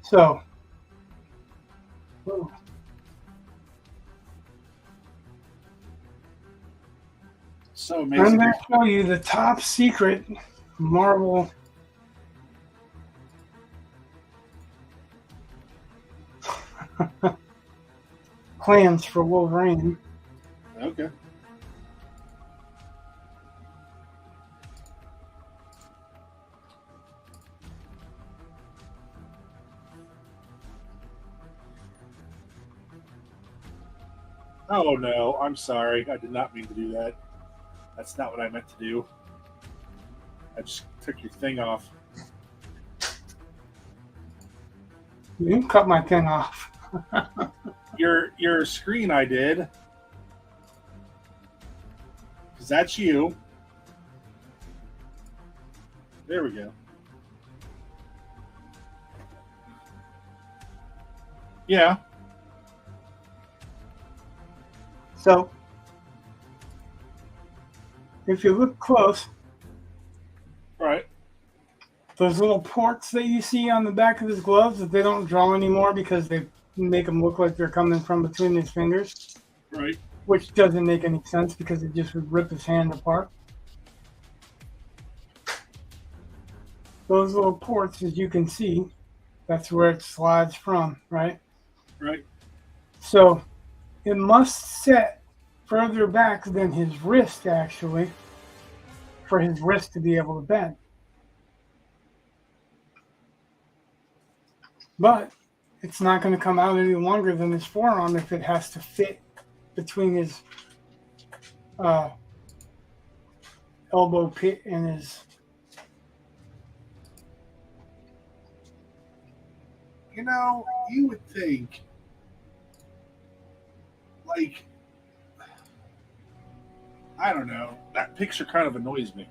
So. Whoa. So I'm amazing. going to show you the top secret Marvel plans for Wolverine. Okay. Oh no, I'm sorry. I did not mean to do that. That's not what I meant to do. I just took your thing off. You didn't cut my thing off. Your screen I did. Because that's you. There we go. Yeah. So, if you look close, Right. those little ports that you see on the back of his gloves that they don't draw anymore because they make them look like they're coming from between his fingers, Right. which doesn't make any sense because it just would rip his hand apart. Those little ports, as you can see, that's where it slides from, right? Right. So it must set further back than his wrist, actually, for his wrist to be able to bend. But it's not going to come out any longer than his forearm if it has to fit between his elbow pit and his... You know, you would think, like, I don't know, that picture kind of annoys me.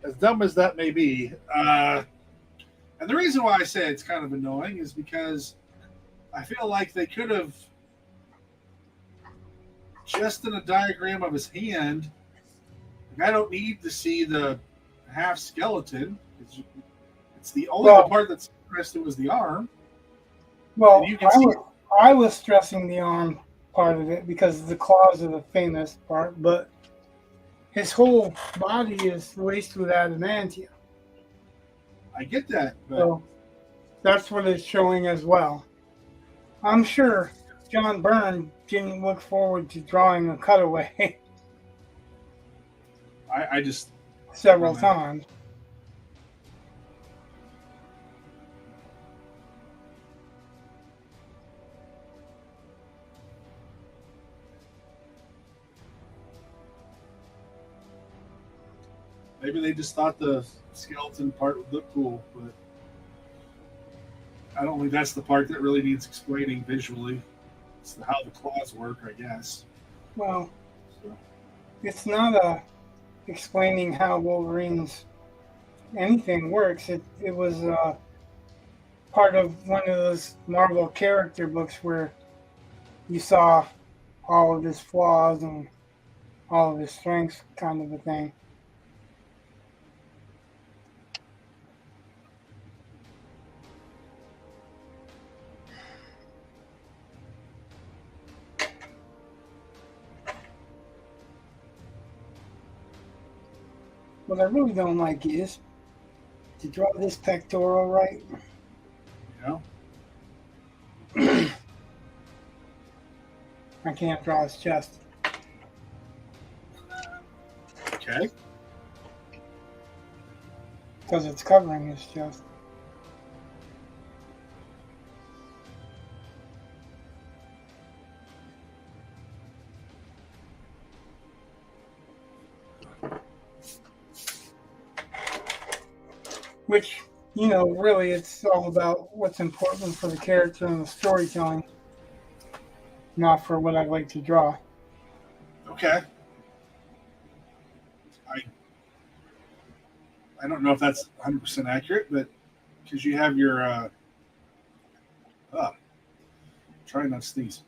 As dumb as that may be. And the reason why I say it's kind of annoying is because I feel like they could have, just in a diagram of his hand, like, I don't need to see the half skeleton. It's the only part that's interesting was the arm. Well, And you can see I was stressing the arm part of it because the claws are the famous part, but his whole body is laced with adamantium. I get that, but So that's what it's showing as well. I'm sure John Byrne didn't look forward to drawing a cutaway I just several times. maybe they just thought the skeleton part would look cool, but I don't think that's the part that really needs explaining visually. It's how the claws work, I guess. Well, So, it's not explaining how Wolverine's anything works. It was part of one of those Marvel character books where you saw all of his flaws and all of his strengths, kind of a thing. What I really don't like is to draw this pectoral right. you know, I can't draw his chest. okay. Because it's covering his chest. Which, you know, really it's all about what's important for the character and the storytelling. not for what I like to draw. Okay. I don't know if that's 100% accurate, but because you have your try not to sneeze.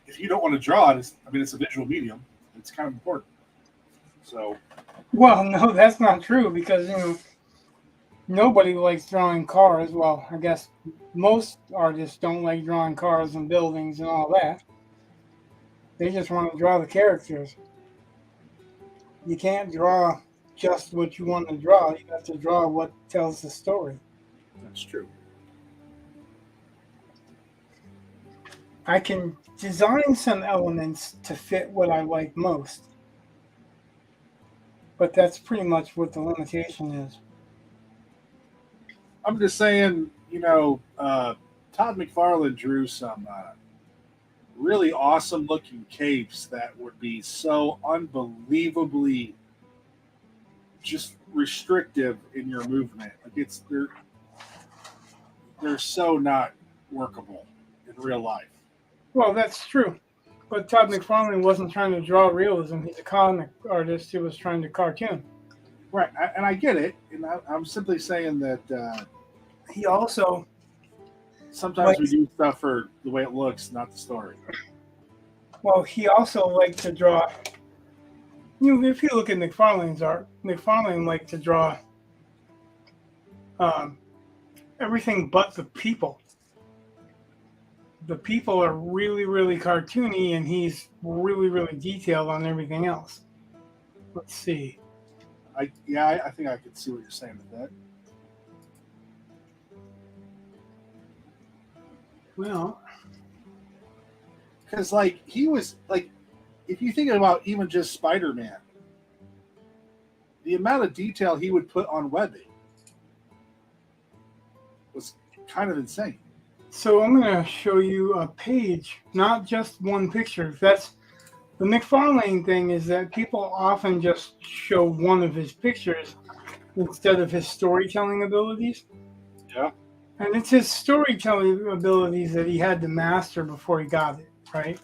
If you don't want to draw it, it's a visual medium. It's kind of important. So, Well, no, that's not true because nobody likes drawing cars. Well, I guess most artists don't like drawing cars and buildings and all that. They just want to draw the characters. You can't draw just what you want to draw. You have to draw what tells the story. that's true. I can design some elements to fit what I like most. But that's pretty much what the limitation is. I'm just saying, Todd McFarlane drew some really awesome looking capes that would be so unbelievably just restrictive in your movement. Like they're so not workable in real life. Well, that's true. But Todd McFarlane wasn't trying to draw realism. He's a comic artist who was trying to cartoon. Right, and I get it. And I'm simply saying that He also sometimes we do stuff for the way it looks, not the story. Well, he also liked to draw. If you look at McFarlane's art, McFarlane liked to draw everything but the people. The people are really, really cartoony, and he's really, really detailed on everything else. Let's see. I think I could see what you're saying with that. Well, because he was if you think about even just Spider-Man, the amount of detail he would put on webbing was kind of insane. So I'm going to show you a page, not just one picture. That's the McFarlane thing, is that people often just show one of his pictures instead of his storytelling abilities. Yeah. And it's his storytelling abilities that he had to master before he got it, right?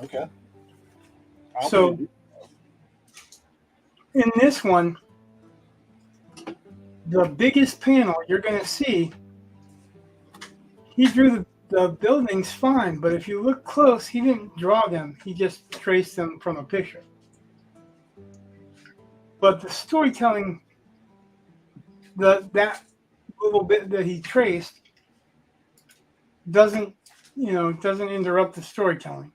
Okay. So in this one, the biggest panel you're going to see, he drew the buildings fine, but if you look close, he didn't draw them. He just traced them from a picture. But the storytelling, that little bit that he traced doesn't interrupt the storytelling.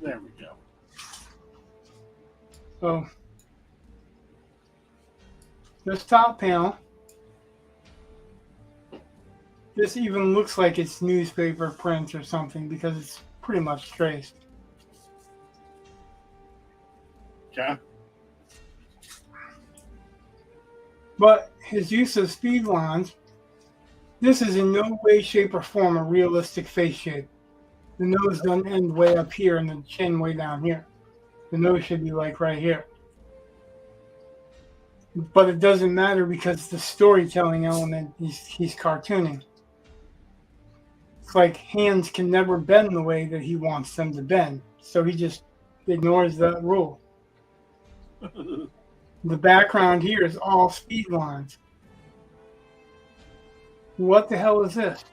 There we go. So this top panel, this even looks like it's newspaper print or something because it's pretty much traced. Okay. But his use of speed lines, this is in no way, shape, or form a realistic face shape. The nose doesn't end way up here and the chin way down here. The nose should be like right here. But it doesn't matter because the storytelling element, he's cartooning. It's like hands can never bend the way that he wants them to bend. So he just ignores that rule. The background here is all speed lines. What the hell is this?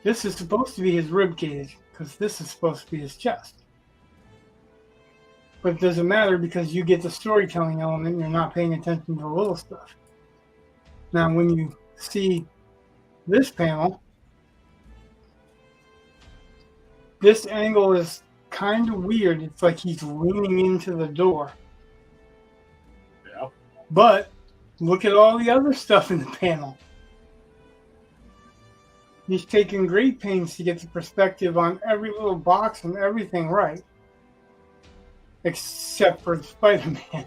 This is supposed to be his rib cage because this is supposed to be his chest. But it doesn't matter because you get the storytelling element and you're not paying attention to the little stuff. Now, when you see this panel, this angle is kind of weird. It's like he's leaning into the door. Yeah. But look at all the other stuff in the panel. He's taking great pains to get the perspective on every little box and everything right. Except for Spider-Man.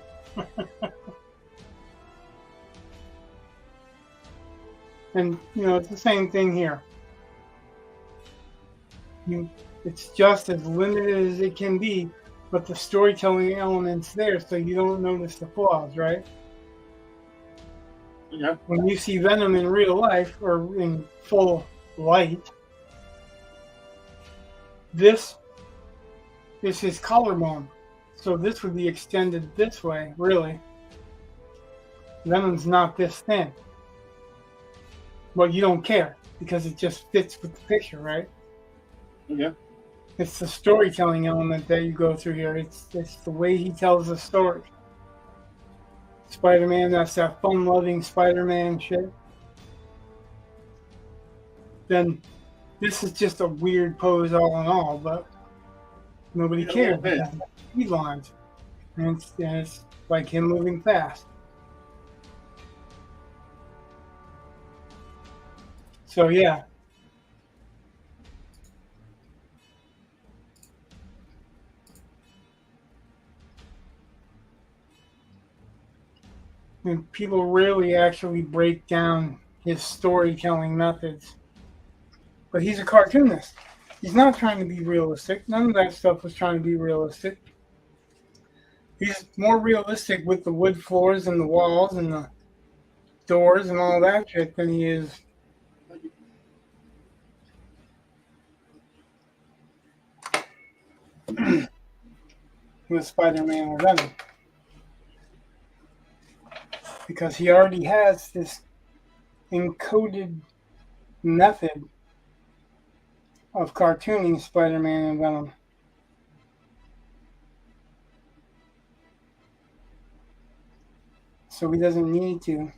And, it's the same thing here. It's just as limited as it can be, but the storytelling element's there, so you don't notice the flaws, right? Yeah. When you see Venom in real life or in full light, this is his collarbone. So this would be extended this way, really. Venom's not this thin. But you don't care because it just fits with the picture, right? Yeah. It's the storytelling element that you go through here. It's the way he tells the story. Spider-Man, that's that fun-loving Spider-Man shit. Then this is just a weird pose all in all, but nobody cares. Because speed lines. And it's like him moving fast. So yeah. And people rarely actually break down his storytelling methods. But he's a cartoonist. He's not trying to be realistic. None of that stuff was trying to be realistic. He's more realistic with the wood floors and the walls and the doors and all that shit than he is with Spider-Man or Venom. Because he already has this encoded method of cartooning Spider-Man and Venom. So he doesn't need to.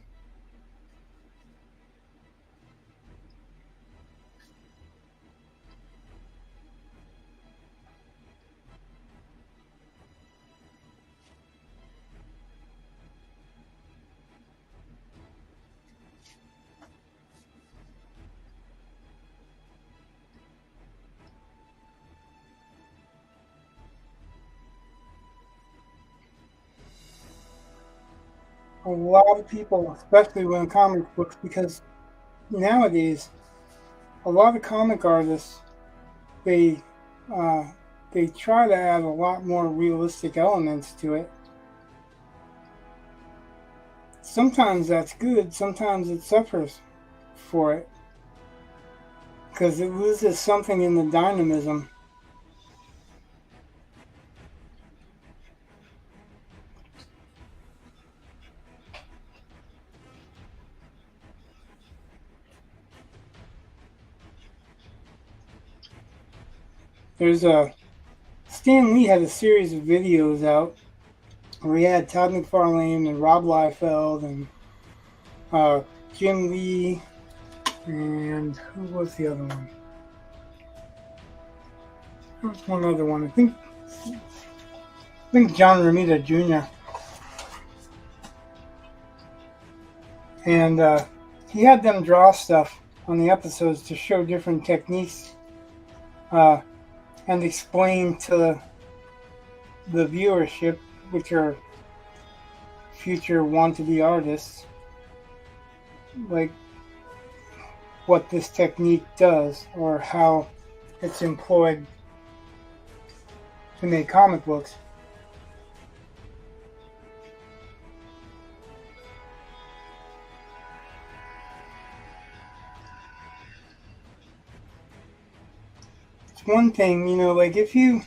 A lot of people, especially when comic books, because nowadays a lot of comic artists they try to add a lot more realistic elements to it. Sometimes that's good, sometimes it suffers for it because it loses something in the dynamism. There's a Stan Lee had a series of videos out where he had Todd McFarlane and Rob Liefeld and Jim Lee and who was the other one? There was one other one. I think John Romita Jr. And he had them draw stuff on the episodes to show different techniques and explain to the viewership, which are future want-to-be artists, like what this technique does or how it's employed to make comic books. It's one thing, like if you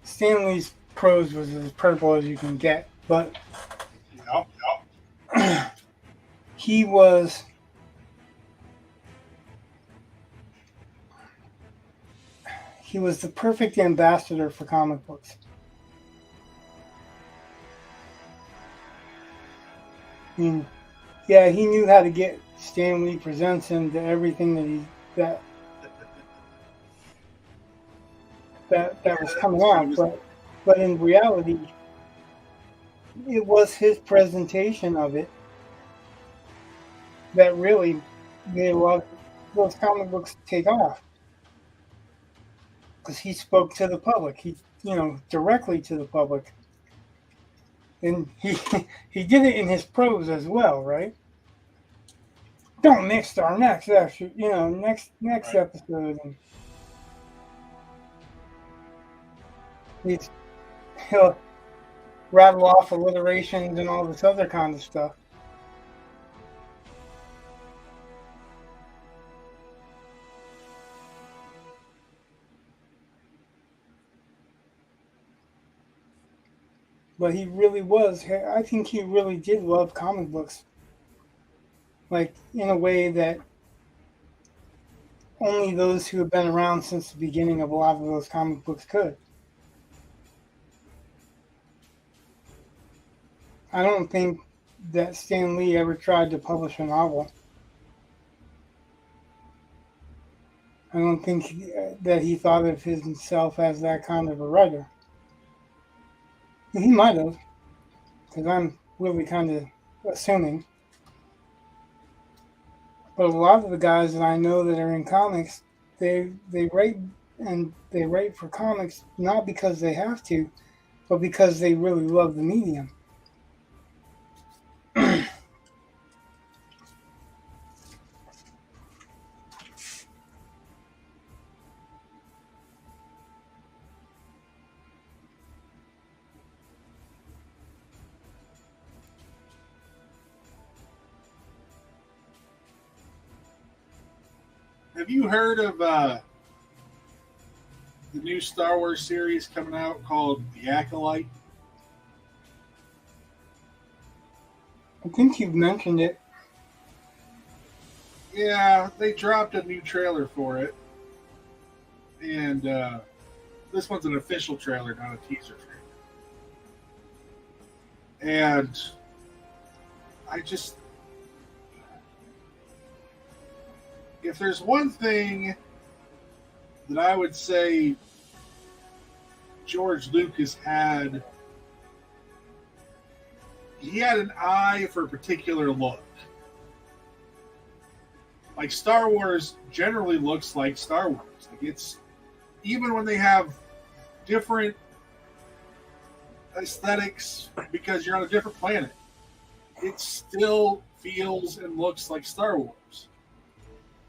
Stan Lee's prose was as purple as you can get, but he was the perfect ambassador for comic books. I mean, yeah, he knew how to get Stan Lee Presents him to everything that was coming out, but in reality, it was his presentation of it that really made a lot of those comic books take off. Because he spoke to the public, directly to the public, and he did it in his prose as well, right? Don't mix our next episode. And rattle off alliterations and all this other kind of stuff. But he really was. I think he really did love comic books. Like, in a way that only those who have been around since the beginning of a lot of those comic books could. I don't think that Stan Lee ever tried to publish a novel. I don't think that he thought of himself as that kind of a writer. He might have, because I'm really kind of assuming. But a lot of the guys that I know that are in comics, they write, and they write for comics not because they have to, but because they really love the medium. Have you heard of the new Star Wars series coming out called The Acolyte? I think you've mentioned it. Yeah, they dropped a new trailer for it. And this one's an official trailer, not a teaser trailer. And I just... If there's one thing that I would say George Lucas had, he had an eye for a particular look. Like, Star Wars generally looks like Star Wars. Like, it's, even when they have different aesthetics because you're on a different planet, it still feels and looks like Star Wars.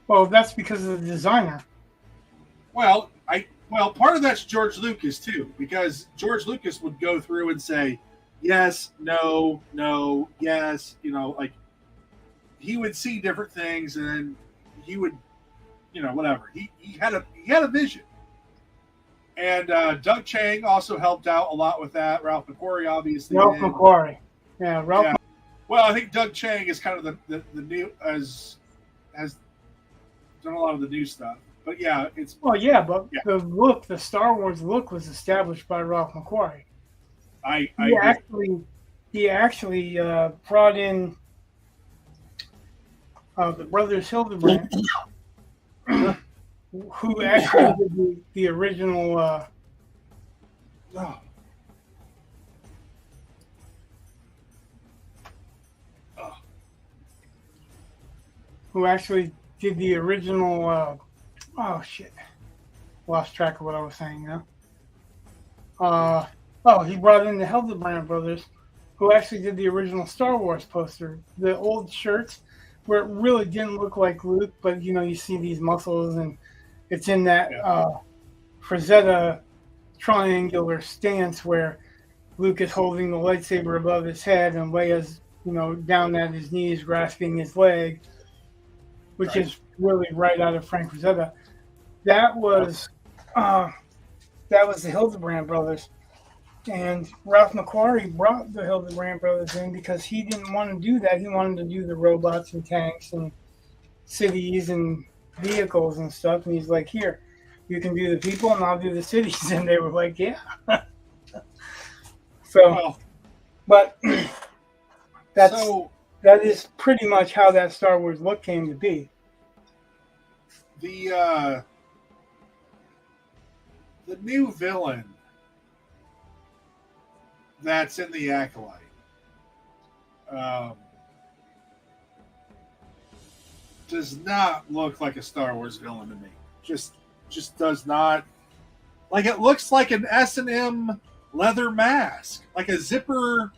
Well, that's because of the designer. Well, part of that's George Lucas too, because George Lucas would go through and say, yes, no, no, yes, like he would see different things and then he would, whatever. He had a vision. And Doug Chiang also helped out a lot with that. Ralph McQuarrie obviously. Ralph McQuarrie. Yeah, Ralph. Yeah. Well, I think Doug Chiang is kind of the new has done a lot of the new stuff. But yeah, it's... Well, yeah, but yeah. The Star Wars look was established by Ralph McQuarrie. He actually brought in the brothers Hildebrand, who actually did the original... who actually did the original... lost track of what I was saying now. He brought in the Hildebrand brothers, who actually did the original Star Wars poster. The old shirts, where it really didn't look like Luke, but you see these muscles, and it's in that Frazetta triangular stance where Luke is holding the lightsaber above his head, and Leia's down at his knees, grasping his leg, which is really right out of Frank Frazetta. That was the Hildebrand brothers, and Ralph McQuarrie brought the Hildebrand brothers in because he didn't want to do that. He wanted to do the robots and tanks and cities and vehicles and stuff. And he's like, "Here, you can do the people, and I'll do the cities." And they were like, "Yeah." But that is pretty much how that Star Wars look came to be. The new villain that's in the Acolyte does not look like a Star Wars villain to me. Just does not. Like, it looks like an S&M leather mask, like a zipper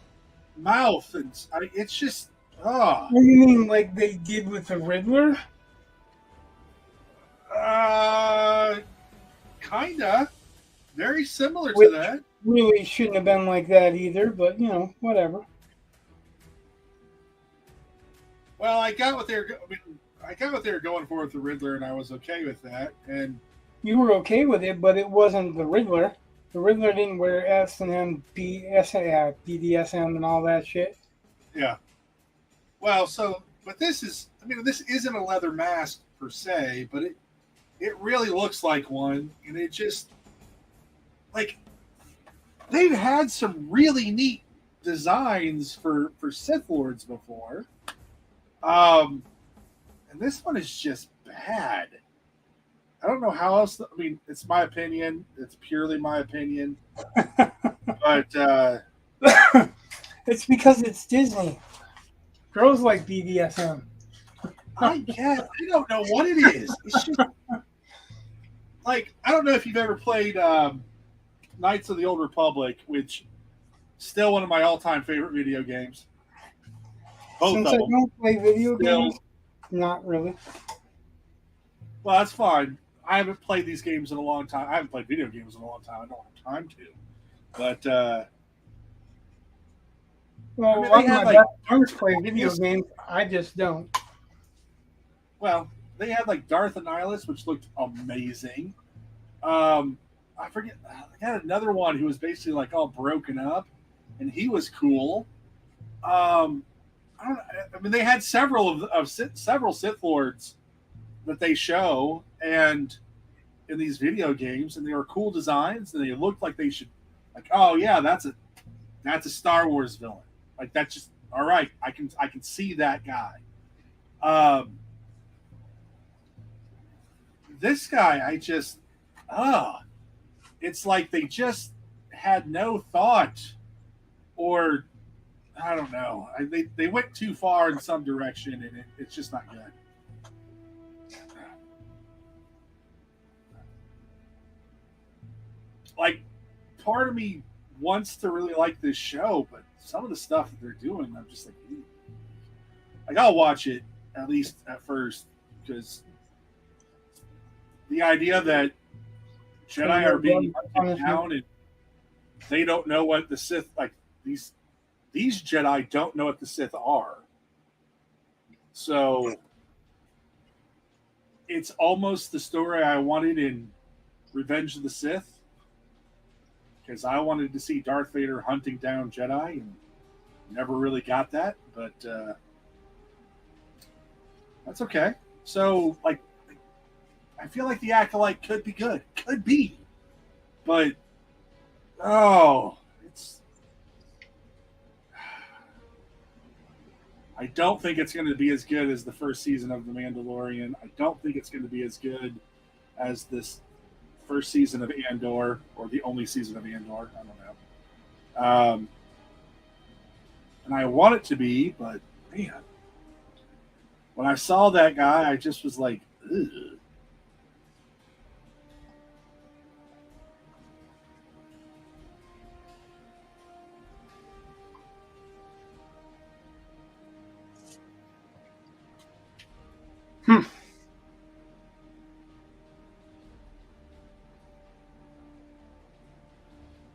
mouth, and it's just What do you mean, like they did with the Riddler? Kinda. Very similar to that. really shouldn't have been like that either, but whatever. Well, I got what I got what they were going for with the Riddler, and I was okay with that. And You were okay with it, but it wasn't the Riddler. The Riddler didn't wear S and M, BDSM, and all that shit. yeah, well, but this isn't a leather mask per se, but it really looks like one, and it just like they've had some really neat designs for Sith Lords before. And this one is just bad. I don't know how else. I mean, it's my opinion. It's purely my opinion. But it's because it's Disney. Girls like BDSM. I don't know what it is. It's just like I don't know if you've ever played Knights of the Old Republic, which is still one of my all-time favorite video games. Since I don't play video games, not really. Well, that's fine. I haven't played these games in a long time. I haven't played video games in a long time. I don't have time to. But well, a lot of my best friends play video games. I just don't. Well, they had like Darth Annihilus, which looked amazing. I forget. They had another one who was basically like all broken up, and he was cool. I mean, they had several several Sith Lords that they show and in these video games, and they were cool designs, and they looked like they should, like, oh yeah, that's a Star Wars villain. Like that's just all right. I can see that guy. This guy, it's like they just had no thought, or I don't know. They went too far in some direction, and it's just not good. Like, part of me wants to really like this show, but some of the stuff that they're doing, I'm just like, ew. Like I'll watch it at least at first, because the idea that Jedi are being hunted down and they don't know what the Sith, like these Jedi don't know what the Sith are. So it's almost the story I wanted in Revenge of the Sith, because I wanted to see Darth Vader hunting down Jedi, and never really got that, but that's okay. So, like, I feel like the Acolyte could be good. Could be. But, I don't think it's going to be as good as the first season of The Mandalorian. I don't think it's going to be as good as this first season of Andor, or the only season of Andor. I don't know. And I want it to be, but man, when I saw that guy, I just was like, ugh.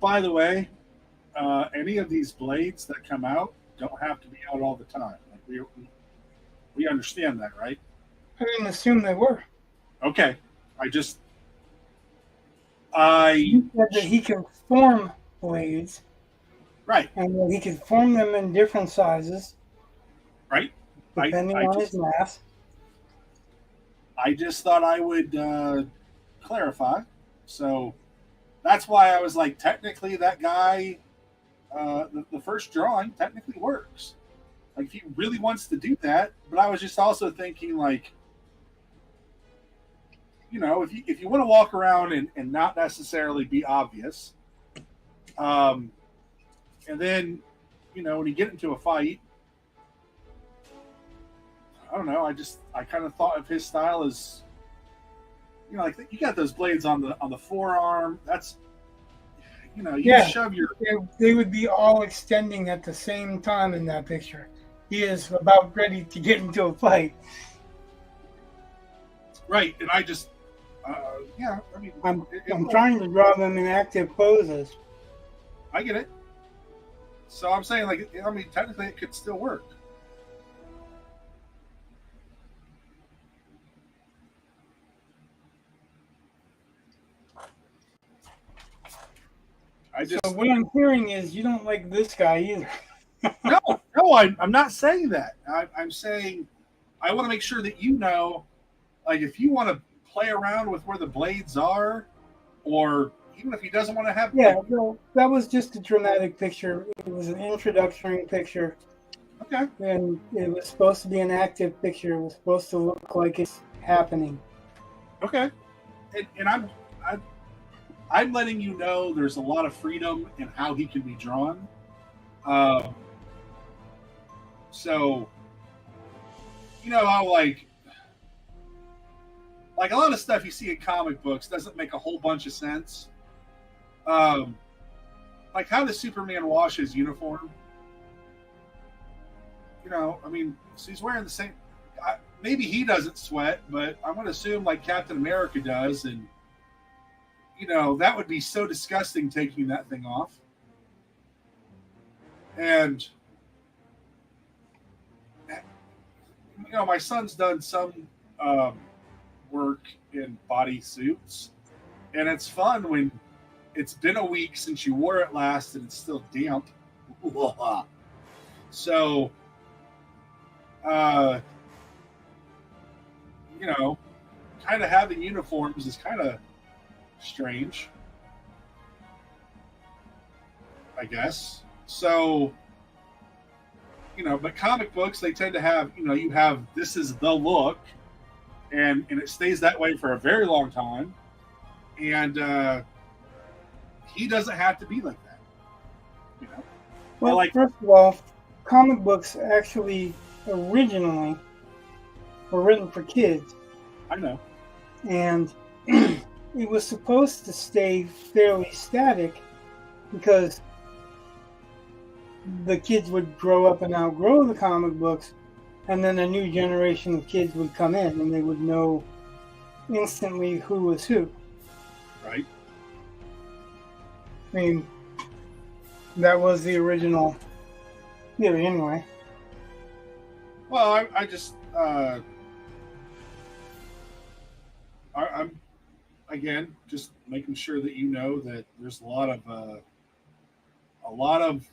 By the way, any of these blades that come out don't have to be out all the time. Like we understand that, right? I didn't assume they were. Okay, He said that he can form blades, right, and that he can form them in different sizes, right, depending on his mass. I just thought I would clarify. So that's why I was like, technically, that guy, the first drawing technically works. Like, if he really wants to do that, but I was just also thinking, like, you know, if you want to walk around and not necessarily be obvious, and then, you know, when you get into a fight, I don't know, I kind of thought of his style as, you know, like you got those blades on the forearm. That's, you know, you shove your. They would be all extending at the same time in that picture. He is about ready to get into a fight. Right, and I just, I mean, I'm trying to draw them in active poses. I get it. So I'm saying, like, I mean, technically it could still work. So what I'm hearing is you don't like this guy either. No, I'm not saying that. I'm saying I want to make sure that you know, like, if you want to play around with where the blades are, or even if he doesn't want to have. Yeah, well, that was just a dramatic picture. It was an introductory picture. Okay. And it was supposed to be an active picture. It was supposed to look like it's happening. Okay. And I'm letting you know there's a lot of freedom in how he can be drawn. So, you know how like a lot of stuff you see in comic books doesn't make a whole bunch of sense. Like how does Superman wash his uniform? You know, I mean, so he's wearing the same. Maybe he doesn't sweat, but I'm going to assume like Captain America does, and you know that would be so disgusting taking that thing off. And you know, my son's done some work in body suits, and it's fun when it's been a week since you wore it last and it's still damp. So, you know, kind of having uniforms is kind of strange, I guess. So, you know, but comic books, they tend to have, you know, you have this is the look, and it stays that way for a very long time. And he doesn't have to be like that. You know? Well, like, first of all, comic books actually originally were written for kids. I know. And it was supposed to stay fairly static because the kids would grow up and outgrow the comic books, and then a new generation of kids would come in and they would know instantly who was who. Right. I mean, that was the original theory anyway. Well, I just I'm again just making sure that you know that there's a lot of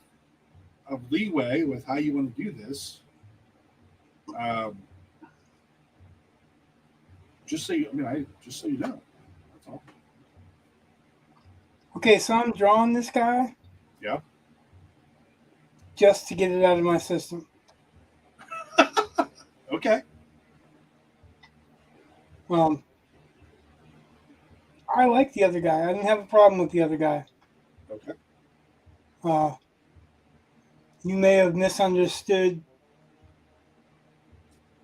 leeway with how you want to do this. Just so you, just so you know, that's all. Okay, so I'm drawing this guy. Yeah. Just to get it out of my system. Okay. I like the other guy. I didn't have a problem with the other guy. Okay. You may have misunderstood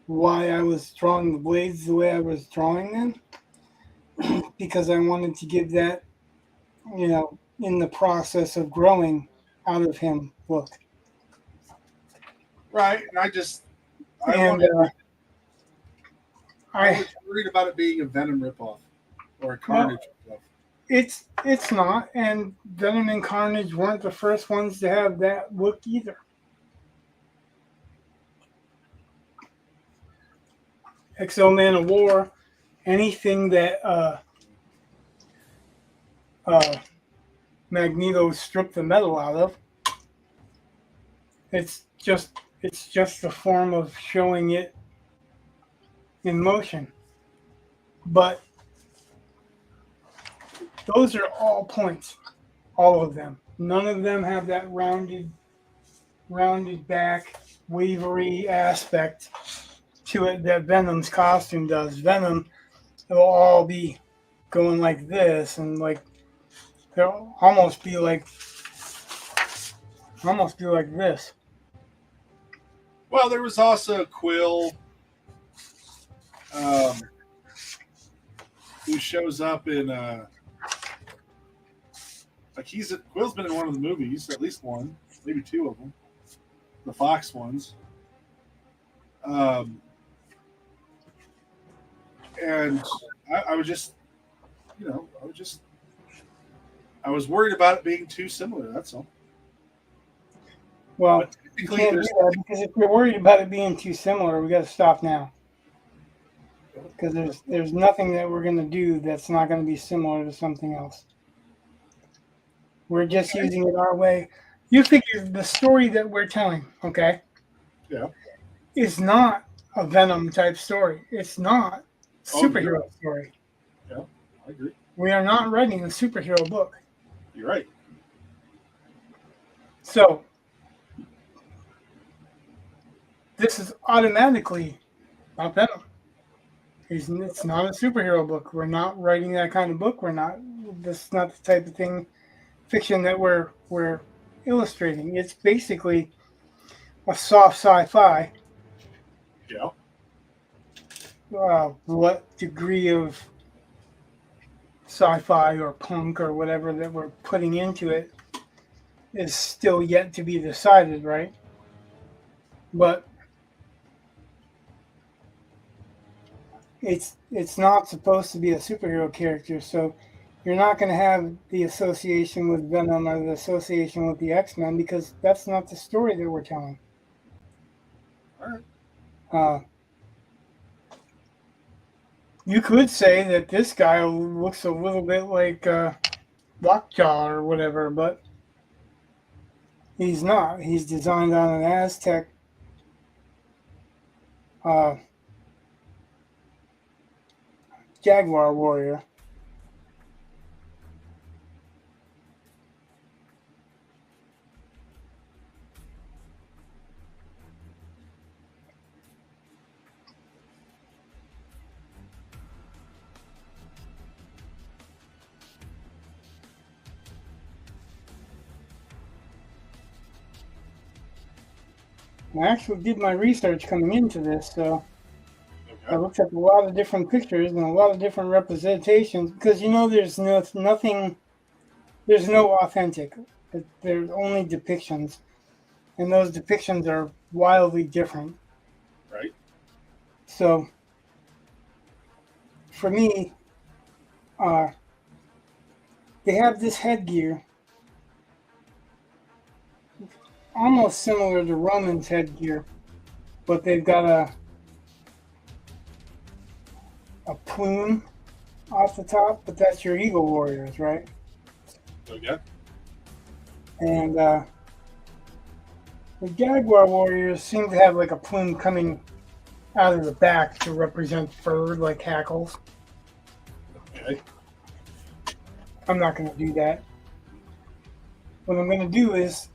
why I was drawing the blades the way I was drawing them, because I wanted to give that, you know, in the process of growing out of him look. Right, and I was worried about it being a Venom ripoff or a Carnage ripoff. It's not, and Venom and Carnage weren't the first ones to have that look either. X-O Man of War, anything that Magneto stripped the metal out of, it's just a form of showing it in motion. But those are all points, all of them. None of them have that rounded back, wavery aspect to it that Venom's costume does. Venom, it'll all be going like this, and like they'll almost be like this. Well, there was also Quill, who shows up in Quill's been in one of the movies, at least one, maybe two of them, the Fox ones. And I was just, you know, I was worried about it being too similar. That's all. Well, But you technically, can't do there's that because if you're worried about it being too similar, we got to stop now. Because there's nothing that we're going to do that's not going to be similar to something else. We're just using it our way. You figure the story that we're telling, okay, yeah. is not a Venom type story. It's not a Oh, superhero story. Yeah, I agree. We are not writing a superhero book. You're right. So this is automatically about Venom. It's not a superhero book. We're not writing that kind of book. We're not. This is not the type of fiction that we're illustrating. It's basically a soft sci-fi. Yeah. What degree of sci-fi or punk or whatever that we're putting into it is still yet to be decided, right? But it's not supposed to be a superhero character, so you're not going to have the association with Venom or the association with the X-Men because that's not the story that we're telling. All right. You could say that this guy looks a little bit like Lockjaw or whatever, but he's not. He's designed on an Aztec Jaguar warrior. I actually did my research coming into this, so I looked at a lot of different pictures and a lot of different representations because there's nothing, there's no authentic. There's only depictions, and those depictions are wildly different. Right. So for me, they have this headgear almost similar to Roman's headgear, but they've got a plume off the top, but that's your Eagle Warriors, right? Okay. And the Jaguar Warriors seem to have like a plume coming out of the back to represent fur, like hackles. Okay. I'm not going to do that. What I'm going to do is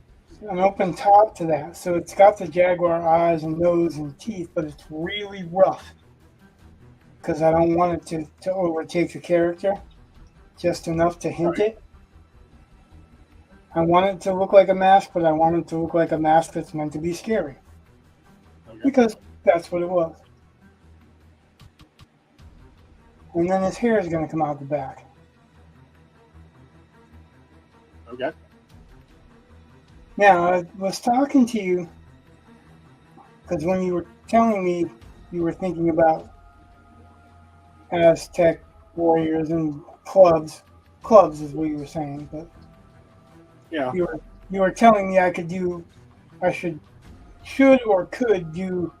an open top to that. So it's got the Jaguar eyes and nose and teeth, but it's really rough because I don't want it to overtake the character, just enough to hint it. I want it to look like a mask, but I want it to look like a mask that's meant to be scary. Okay. Because that's what it was. And then his hair is going to come out the back. Okay. Now, I was talking to you because when you were telling me you were thinking about Aztec warriors and clubs. Clubs is what you were saying, but yeah, you were telling me I should or could do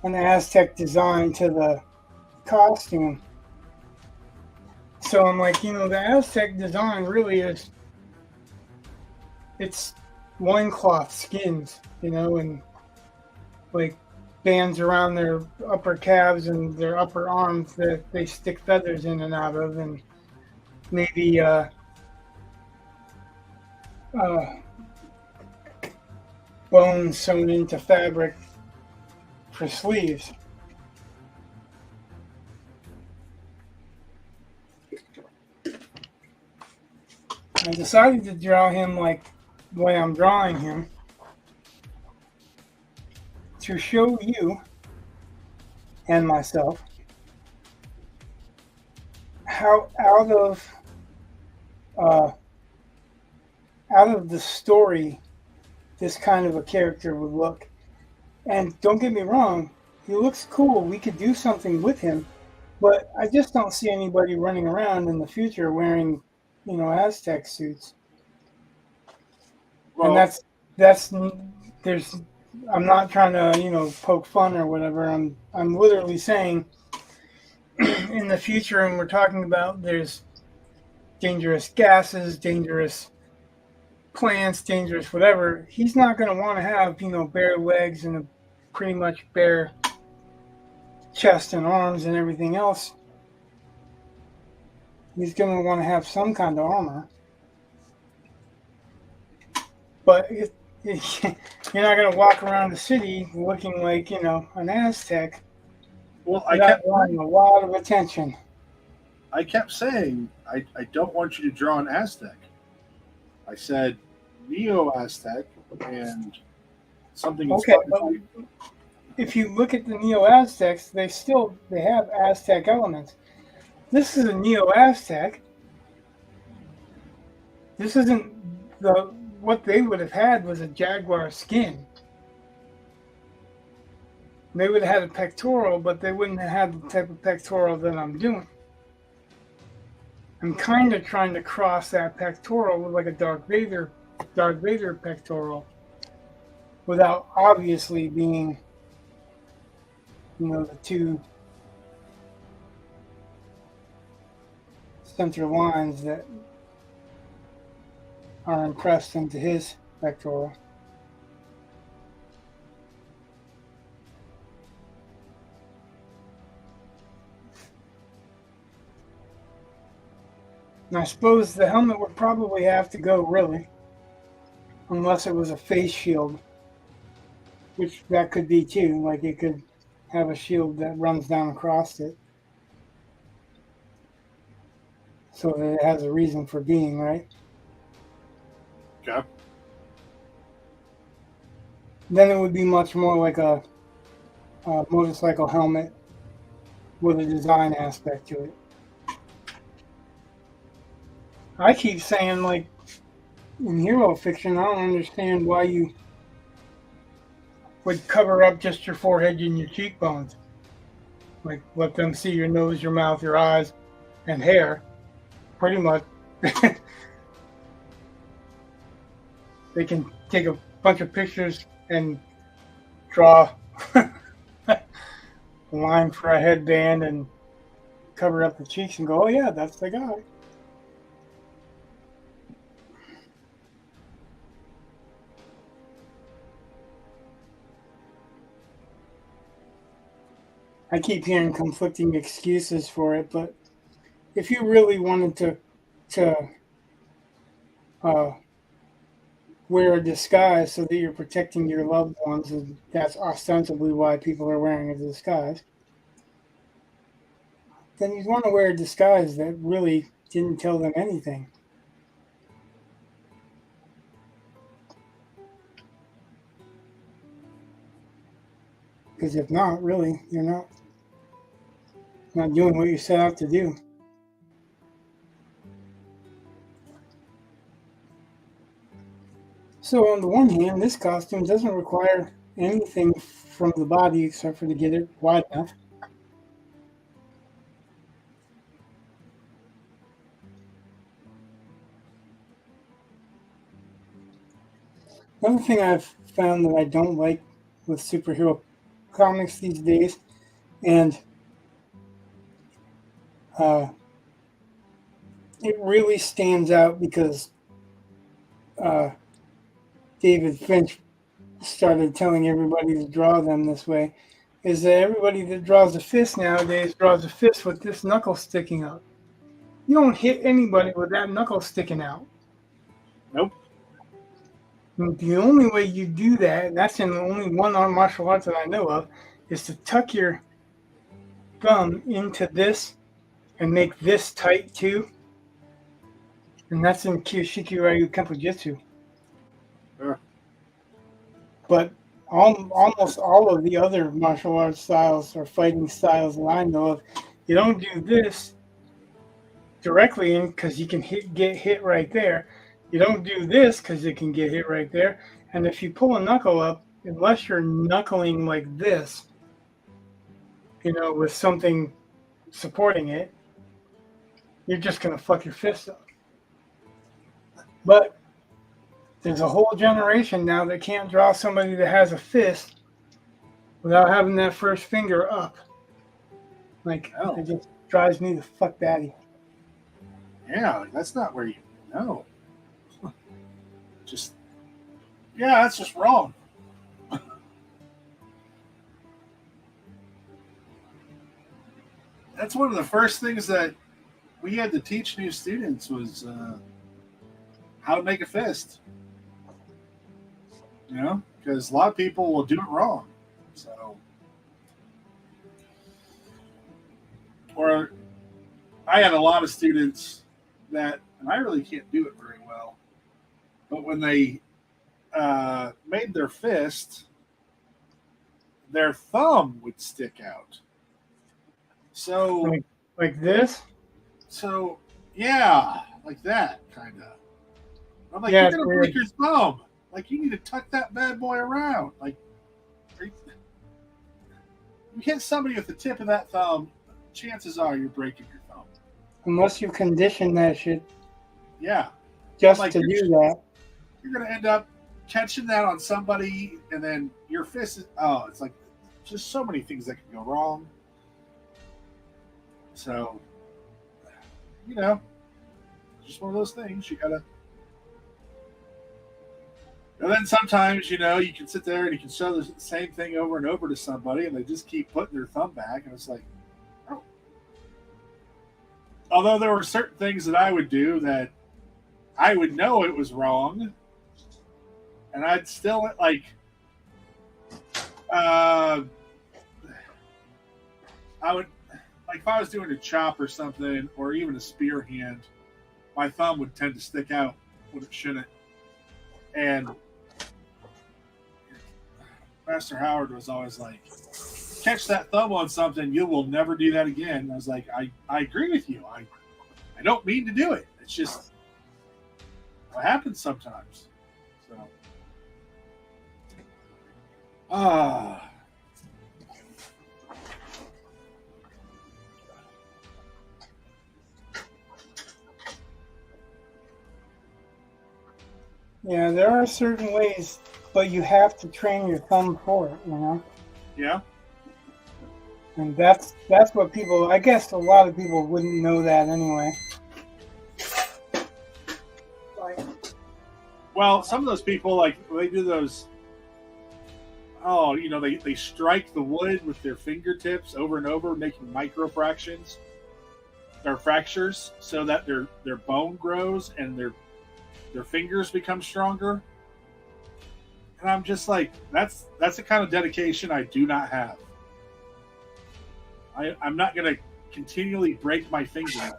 an Aztec design to the costume. So I'm like, the Aztec design really is, it's loincloth skins, and like bands around their upper calves and their upper arms that they stick feathers in and out of, and maybe bones sewn into fabric for sleeves. I decided to draw him like the way I'm drawing him to show you and myself how out of the story this kind of a character would look. And don't get me wrong, he looks cool. We could do something with him, but I just don't see anybody running around in the future wearing Aztec suits. Well, And that's there's I'm not trying to poke fun or whatever. I'm literally saying in the future, and we're talking about there's dangerous gases, dangerous plants, dangerous whatever. He's not going to want to have bare legs and a pretty much bare chest and arms and everything else. He's going to want to have some kind of armor, but you're not going to walk around the city looking like an Aztec. well, Without drawing a lot of attention. I kept saying I don't want you to draw an Aztec. I said Neo Aztec and something. Okay, but if you look at the Neo Aztecs, they have Aztec elements. This is a Neo Aztec. This isn't what they would have had was a jaguar skin. They would have had a pectoral, but they wouldn't have had the type of pectoral that I'm doing. I'm kind of trying to cross that pectoral with like a Darth Vader pectoral, without obviously being, the two center lines that are impressed into his pectoral. And I suppose the helmet would probably have to go, really, unless it was a face shield, which that could be too. Like it could have a shield that runs down across it, so that it has a reason for being, right? Okay. Then it would be much more like a motorcycle helmet with a design aspect to it. I keep saying, like, in hero fiction, I don't understand why you would cover up just your forehead and your cheekbones. Like, let them see your nose, your mouth, your eyes, and hair. Pretty much. They can take a bunch of pictures and draw a line for a headband and cover up the cheeks and go, oh yeah, that's the guy. I keep hearing conflicting excuses for it, but if you really wanted to wear a disguise so that you're protecting your loved ones, and that's ostensibly why people are wearing a disguise, then you'd want to wear a disguise that really didn't tell them anything. Because if not, really, you're not doing what you set out to do. So on the one hand, this costume doesn't require anything from the body except for to get it wide enough. Another thing I've found that I don't like with superhero comics these days, and it really stands out because David Finch started telling everybody to draw them this way, is that everybody that draws a fist nowadays draws a fist with this knuckle sticking out. You don't hit anybody with that knuckle sticking out. Nope. And the only way you do that, and that's in only one martial arts that I know of, is to tuck your thumb into this and make this tight too. And that's in Kyoshiki Ryu Kenpo-Jitsu. Sure. But almost all of the other martial arts styles or fighting styles that I know of, you don't do this directly in because you can get hit right there. You don't do this because you can get hit right there. And if you pull a knuckle up, unless you're knuckling like this, with something supporting it, you're just going to fuck your fist up. But there's a whole generation now that can't draw somebody that has a fist without having that first finger up. Like, Oh. it just drives me the fuck batty. Yeah, like, that's not where you know. Just, yeah, that's just wrong. That's one of the first things that we had to teach new students was how to make a fist. You know, because a lot of people will do it wrong. So, or I had a lot of students that, and I really can't do it very well, but when they made their fist, their thumb would stick out. So, like this? So, yeah, like that, kind of. I'm like, Yeah, you're going to break your thumb. Like, you need to tuck that bad boy around. Like, you hit somebody with the tip of that thumb, chances are you're breaking your thumb. Unless you condition that shit. Yeah. Just like, to do that. You're going to end up catching that on somebody, and then your fist is, it's like just so many things that can go wrong. So, you know, just one of those things you gotta. And then sometimes, you know, you can sit there and you can show the same thing over and over to somebody, and they just keep putting their thumb back, and it's like, oh. Although there were certain things that I would do that I would know it was wrong, and I'd still like. I would. Like if I was doing a chop or something, or even a spear hand, my thumb would tend to stick out when it shouldn't. And Master Howard was always like, catch that thumb on something, you will never do that again. And I was like, I agree with you. I don't mean to do it. It's just what happens sometimes. So yeah, there are certain ways, but you have to train your thumb for it, you know? Yeah. And that's what people, I guess a lot of people wouldn't know that anyway. Well, some of those people, like, they do those, they strike the wood with their fingertips over and over, making micro fractions or fractures so that their bone grows and their fingers become stronger. And I'm just like, that's the kind of dedication I do not have. I'm not going to continually break my finger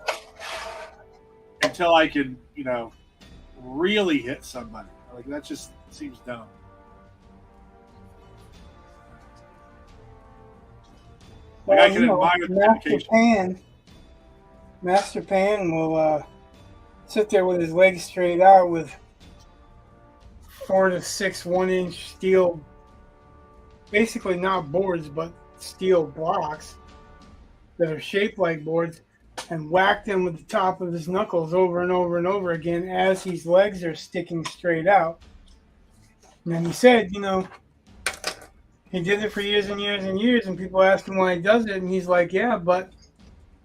until I can, really hit somebody. Like, that just seems dumb. Like, I can admire the dedication. Master Pan will sit there with his legs straight out with 4 to 6 1-inch steel, basically not boards, but steel blocks that are shaped like boards, and whack them with the top of his knuckles over and over and over again as his legs are sticking straight out. And then he said, he did it for years and years and years, and people ask him why he does it, and he's like, yeah, but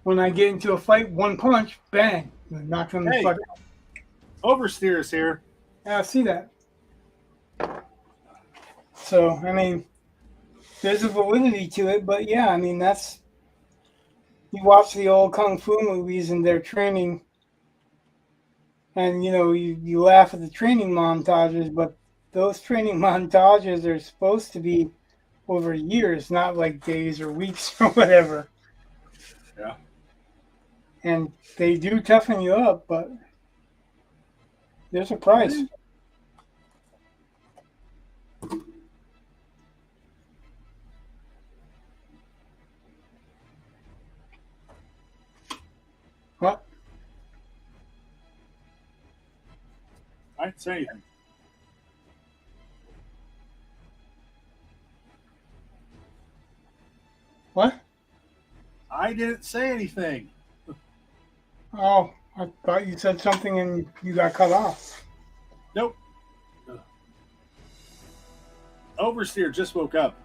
when I get into a fight, one punch, bang, knock him the fuck out. Oversteers here. Yeah, I see that. So, I mean, there's a validity to it, but yeah, I mean, that's, you watch the old Kung Fu movies and their training, and, you laugh at the training montages, but those training montages are supposed to be over years, not like days or weeks or whatever. Yeah. And they do toughen you up, but there's a price. What? I didn't say anything. What? I didn't say anything. Oh, I thought you said something and you got cut off. Nope. Ugh. Oversteer just woke up.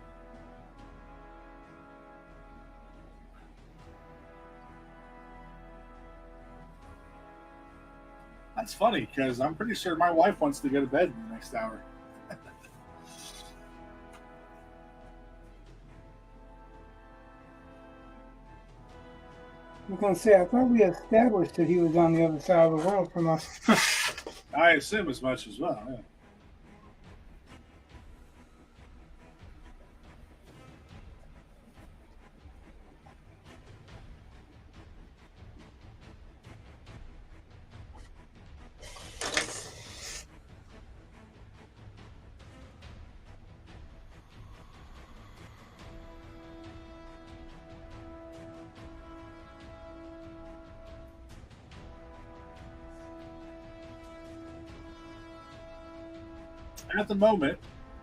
That's funny because I'm pretty sure my wife wants to go to bed in the next hour. I was going to say, I thought we established that he was on the other side of the world from us. I assume as much as well. Yeah. At the moment,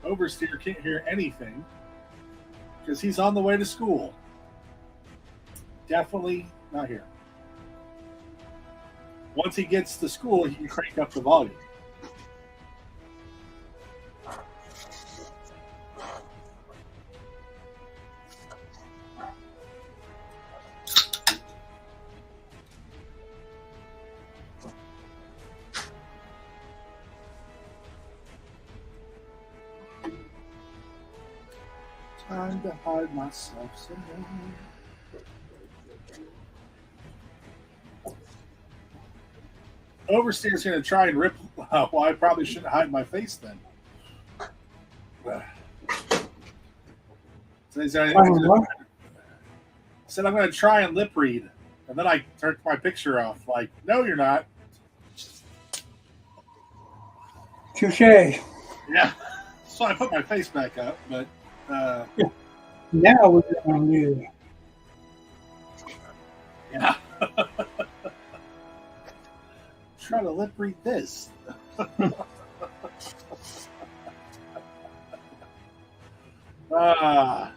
Oversteer can't hear anything because he's on the way to school. Definitely not here. Once he gets to school, he can crank up the volume. Time to hide myself somewhere. Oversteer's going to try and rip. Well, I probably shouldn't hide my face then. So said I'm going to try and lip read, and then I turned my picture off. Like, no, you're not. Touche. Yeah. So I put my face back up, but. Now we're on you. Yeah. Try to lip read this. Ah.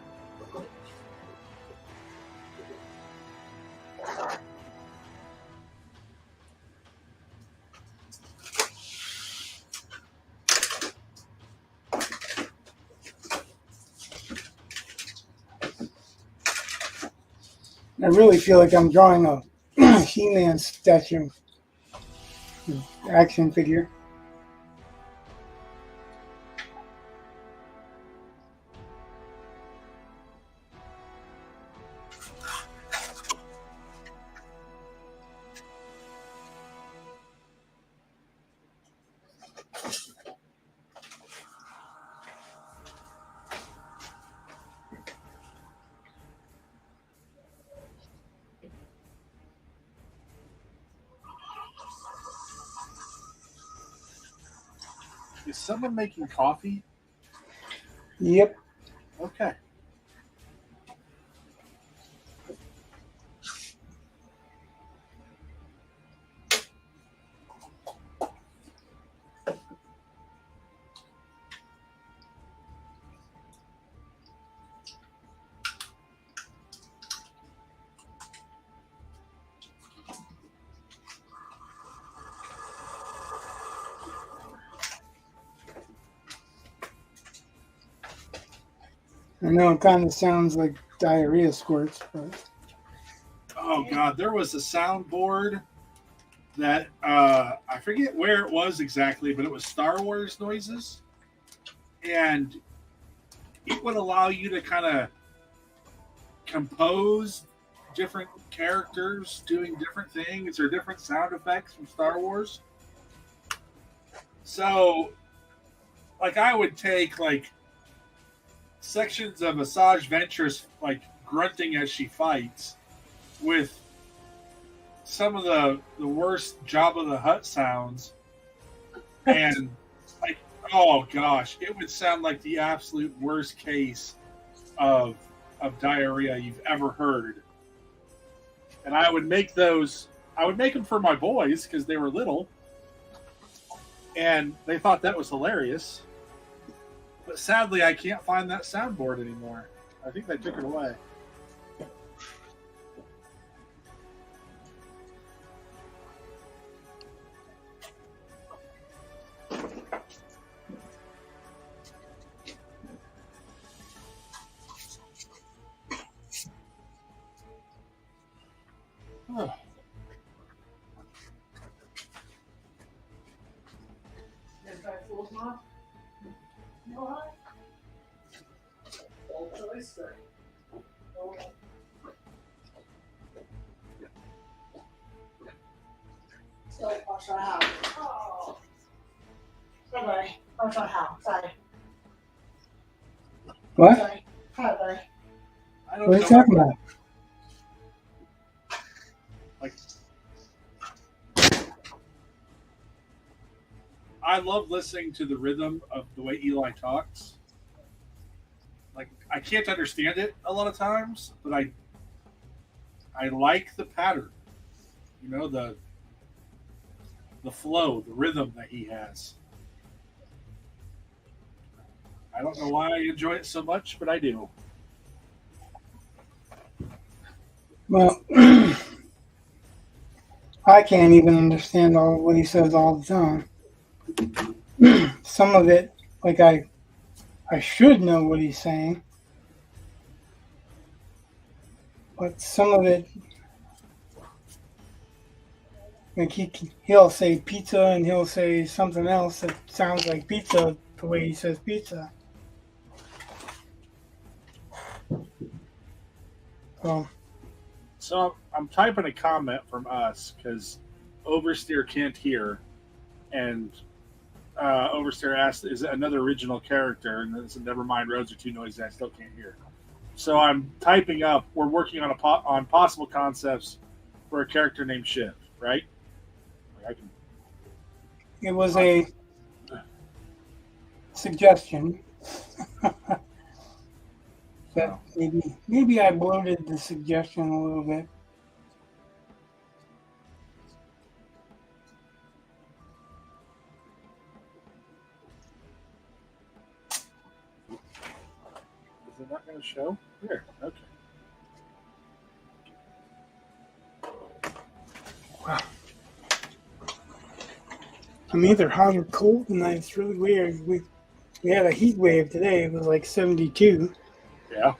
I really feel like I'm drawing a He-Man statue, action figure. Is someone making coffee? Yep. Okay. I know it kind of sounds like diarrhea squirts, but Oh God, there was a soundboard that I forget where it was exactly, but it was Star Wars noises, and it would allow you to kind of compose different characters doing different things or different sound effects from Star Wars. So, like, I would take like sections of Asajj Ventress like grunting as she fights with some of the worst Jabba the Hutt sounds, and like, oh gosh, it would sound like the absolute worst case of diarrhea you've ever heard. And I would make those. I would make them for my boys because they were little, and they thought that was hilarious. But sadly, I can't find that soundboard anymore. I think they took it away. What? I don't What are you know. talking about? I love listening to the rhythm of the way Eli talks. Like I can't understand it a lot of times, but I like the pattern. You know, the flow, the rhythm that he has. I don't know why I enjoy it so much, but I do. Well, I can't even understand all what he says all the time. Some of it, like I should know what he's saying, but some of it, like he'll say pizza and he'll say something else that sounds like pizza the way he says pizza. So So I'm typing a comment from us because Oversteer can't hear, and Oversteer asked, "Is it another original character?" And then said, "Never mind, roads are too noisy. I still can't hear." So I'm typing up. We're working on on possible concepts for a character named Shiv, right? Like I can. it was a suggestion. That maybe I bloated the suggestion a little bit. Is it not going to show? Here, okay. Wow. I'm either hot or cold tonight. It's really weird. We had a heat wave today. It was like 72. Yeah.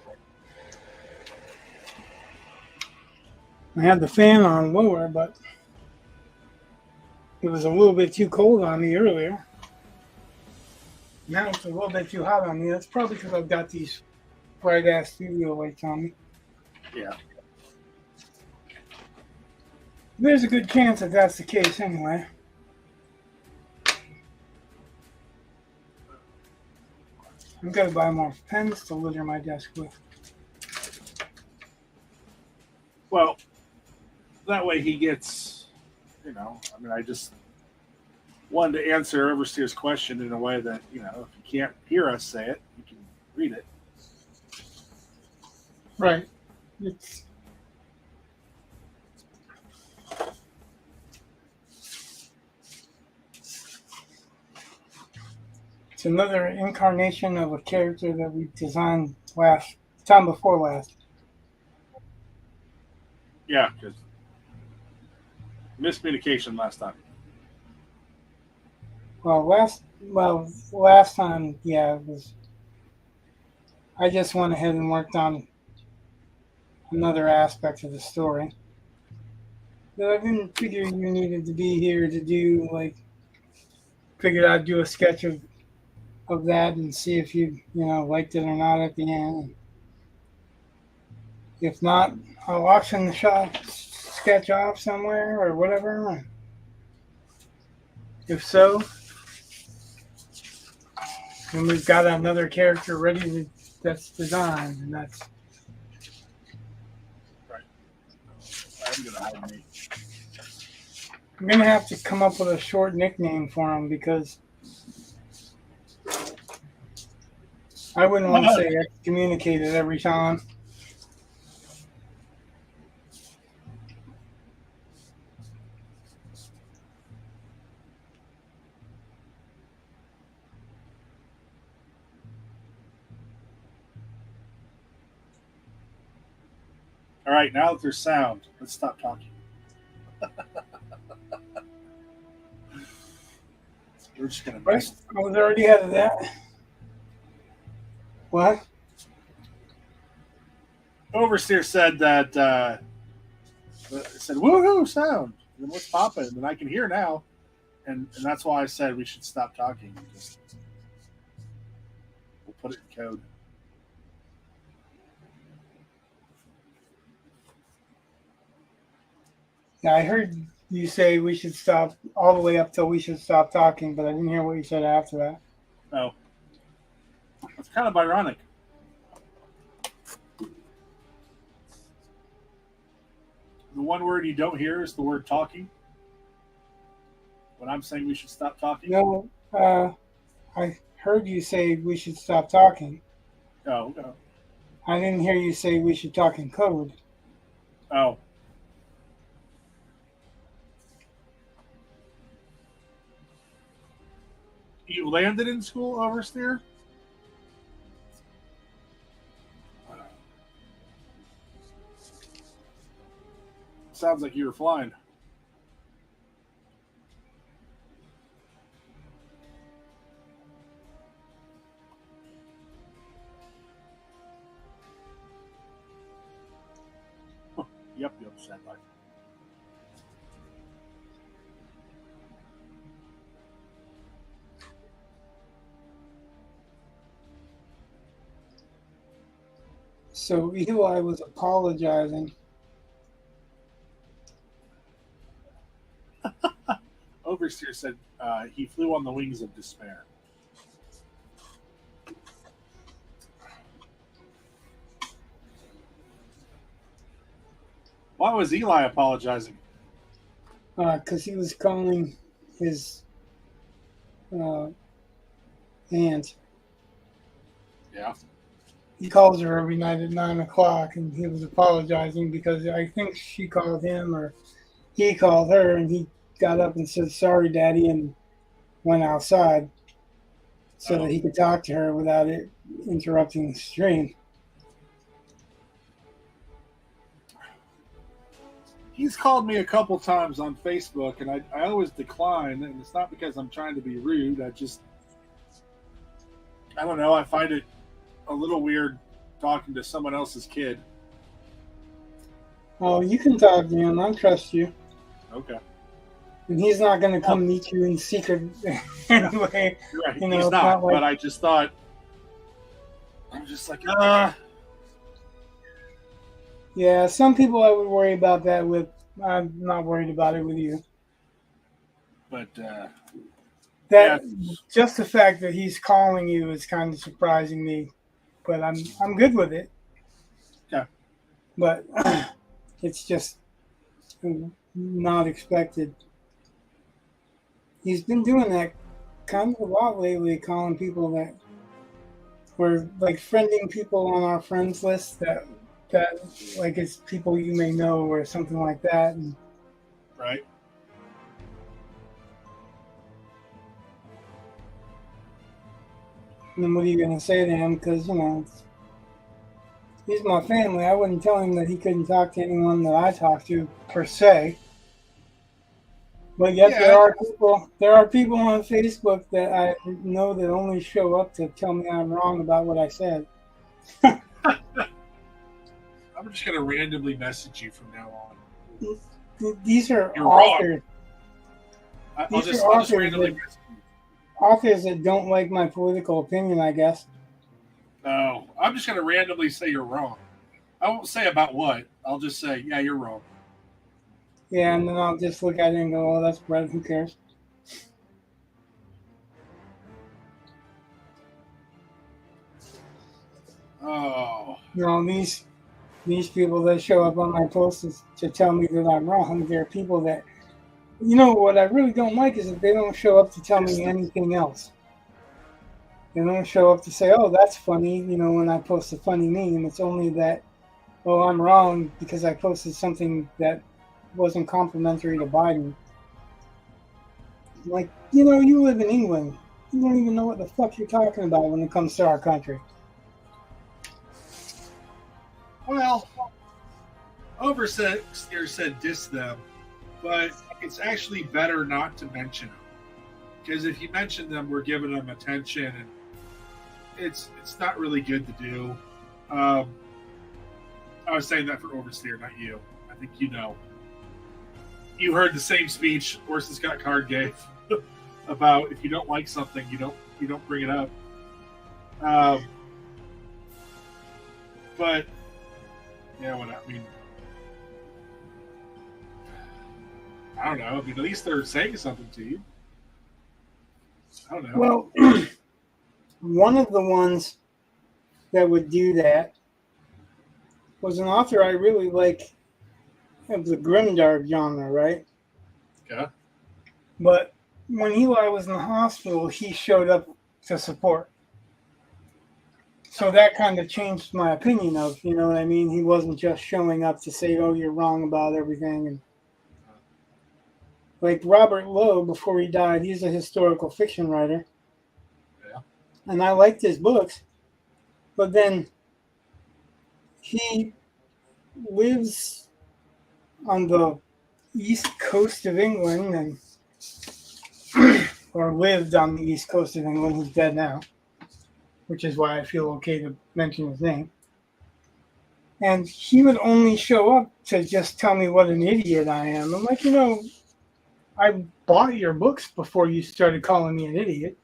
I had the fan on lower, but it was a little bit too cold on me earlier. Now it's a little bit too hot on me. That's probably because I've got these bright ass studio lights on me. Yeah. There's a good chance that that's the case anyway. I've got to buy more pens to litter my desk with. Well, that way he gets, I mean, I just wanted to answer Oversteer's question in a way that, if you can't hear us say it, you can read it. Right. It's another incarnation of a character that we designed time before last. Yeah, because miscommunication last time. Last time, yeah, it was. I just went ahead and worked on another aspect of the story. But I didn't figure you needed to be here to do figured I'd do a sketch of that and see if you liked it or not at the end. If not, I'll auction the shop sketch off somewhere or whatever. If so, then we've got another character ready that's designed, and that's right. I'm gonna hide me. I'm gonna have to come up with a short nickname for him because I wouldn't want to say excommunicated every time. All right, now that there's sound, let's stop talking. We're just gonna. Right? I was already ahead of that. What? Oversteer said that. Said woohoo sound. And what's popping? And I can hear now, and that's why I said we should stop talking. And just put it in code. Yeah, I heard you say we should stop all the way up till we should stop talking, but I didn't hear what you said after that. Oh, it's kind of ironic. The one word you don't hear is the word talking. When I'm saying we should stop talking. No, I heard you say we should stop talking. Oh, no. I didn't hear you say we should talk in code. Oh. You landed in school, Oversteer? Sounds like you were flying. Yep, standby. So Eli was apologizing. Oversteer said he flew on the wings of despair. Why was Eli apologizing? Because he was calling his aunt. Yeah. He calls her every night at 9 o'clock, and he was apologizing because I think she called him or he called her, and he got up and said, "Sorry, Daddy," and went outside so that he could talk to her without it interrupting the stream. He's called me a couple times on Facebook, and I always decline, and it's not because I'm trying to be rude. I don't know, I find it a little weird talking to someone else's kid. Oh, you can talk to him. I trust you. Okay. And he's not going to come meet you in secret anyway. Right. You know, he's not, but I just thought, I'm just like, Yeah, some people I would worry about that with. I'm not worried about it with you. But just the fact that he's calling you is kind of surprising me. But I'm good with it. Yeah. But it's just not expected. He's been doing that kind of a lot lately, calling people that we're like friending people on our friends list that like it's people you may know or something like that. And, right. And then what are you going to say to him? Because, you know, he's my family. I wouldn't tell him that he couldn't talk to anyone that I talk to, per se. But yet there are people on Facebook that I know that only show up to tell me I'm wrong about what I said. I'm just going to randomly message you from now on. These are You're authors. Wrong. I'll just randomly message you. Authors that don't like my political opinion, I guess. No, I'm just going to randomly say you're wrong. I won't say about what. I'll just say, yeah, you're wrong. Yeah, and then I'll just look at it and go, "Oh, that's Brett. Who cares?" Oh. You know, these people that show up on my posts to tell me that I'm wrong, they're people that, you know, what I really don't like is that they don't show up to tell me anything else. They don't show up to say, "Oh, that's funny," you know, when I post a funny meme. It's only that, "Oh, I'm wrong because I posted something that wasn't complimentary to Biden." Like, you know, you live in England. You don't even know what the fuck you're talking about when it comes to our country. Well, Oversteer said diss them, but it's actually better not to mention them. Because if you mention them, we're giving them attention, and it's not really good to do. I was saying that for Oversteer, not you. I think you know. You heard the same speech Orson Scott Card gave about if you don't like something, you don't bring it up. Um, but yeah, what I mean, I don't know. I mean, at least they're saying something to you. I don't know. Well, one of the ones that would do that was an author I really like of the grimdark genre, right? Okay. But when Eli was in the hospital, he showed up to support. So that kind of changed my opinion of, you know what I mean? He wasn't just showing up to say, oh, you're wrong about everything. And like Robert Lowe, before he died, he's a historical fiction writer. Yeah. And I liked his books. But then he lives on the east coast of England, and or lived on the east coast of England. He's dead now, which is why I feel okay to mention his name. And he would only show up to just tell me what an idiot I am. I'm like, I bought your books before you started calling me an idiot.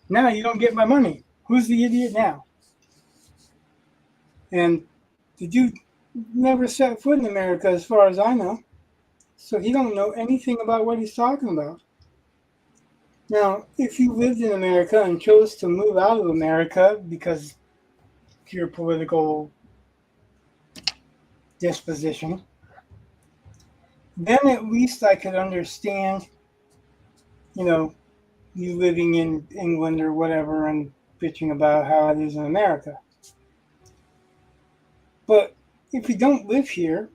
Now you don't get my money. Who's the idiot now? And the dude never set foot in America as far as I know. So he don't know anything about what he's talking about. Now, if you lived in America and chose to move out of America because of your political disposition, then at least I could understand, you living in England or whatever and bitching about how it is in America. But if you don't live here,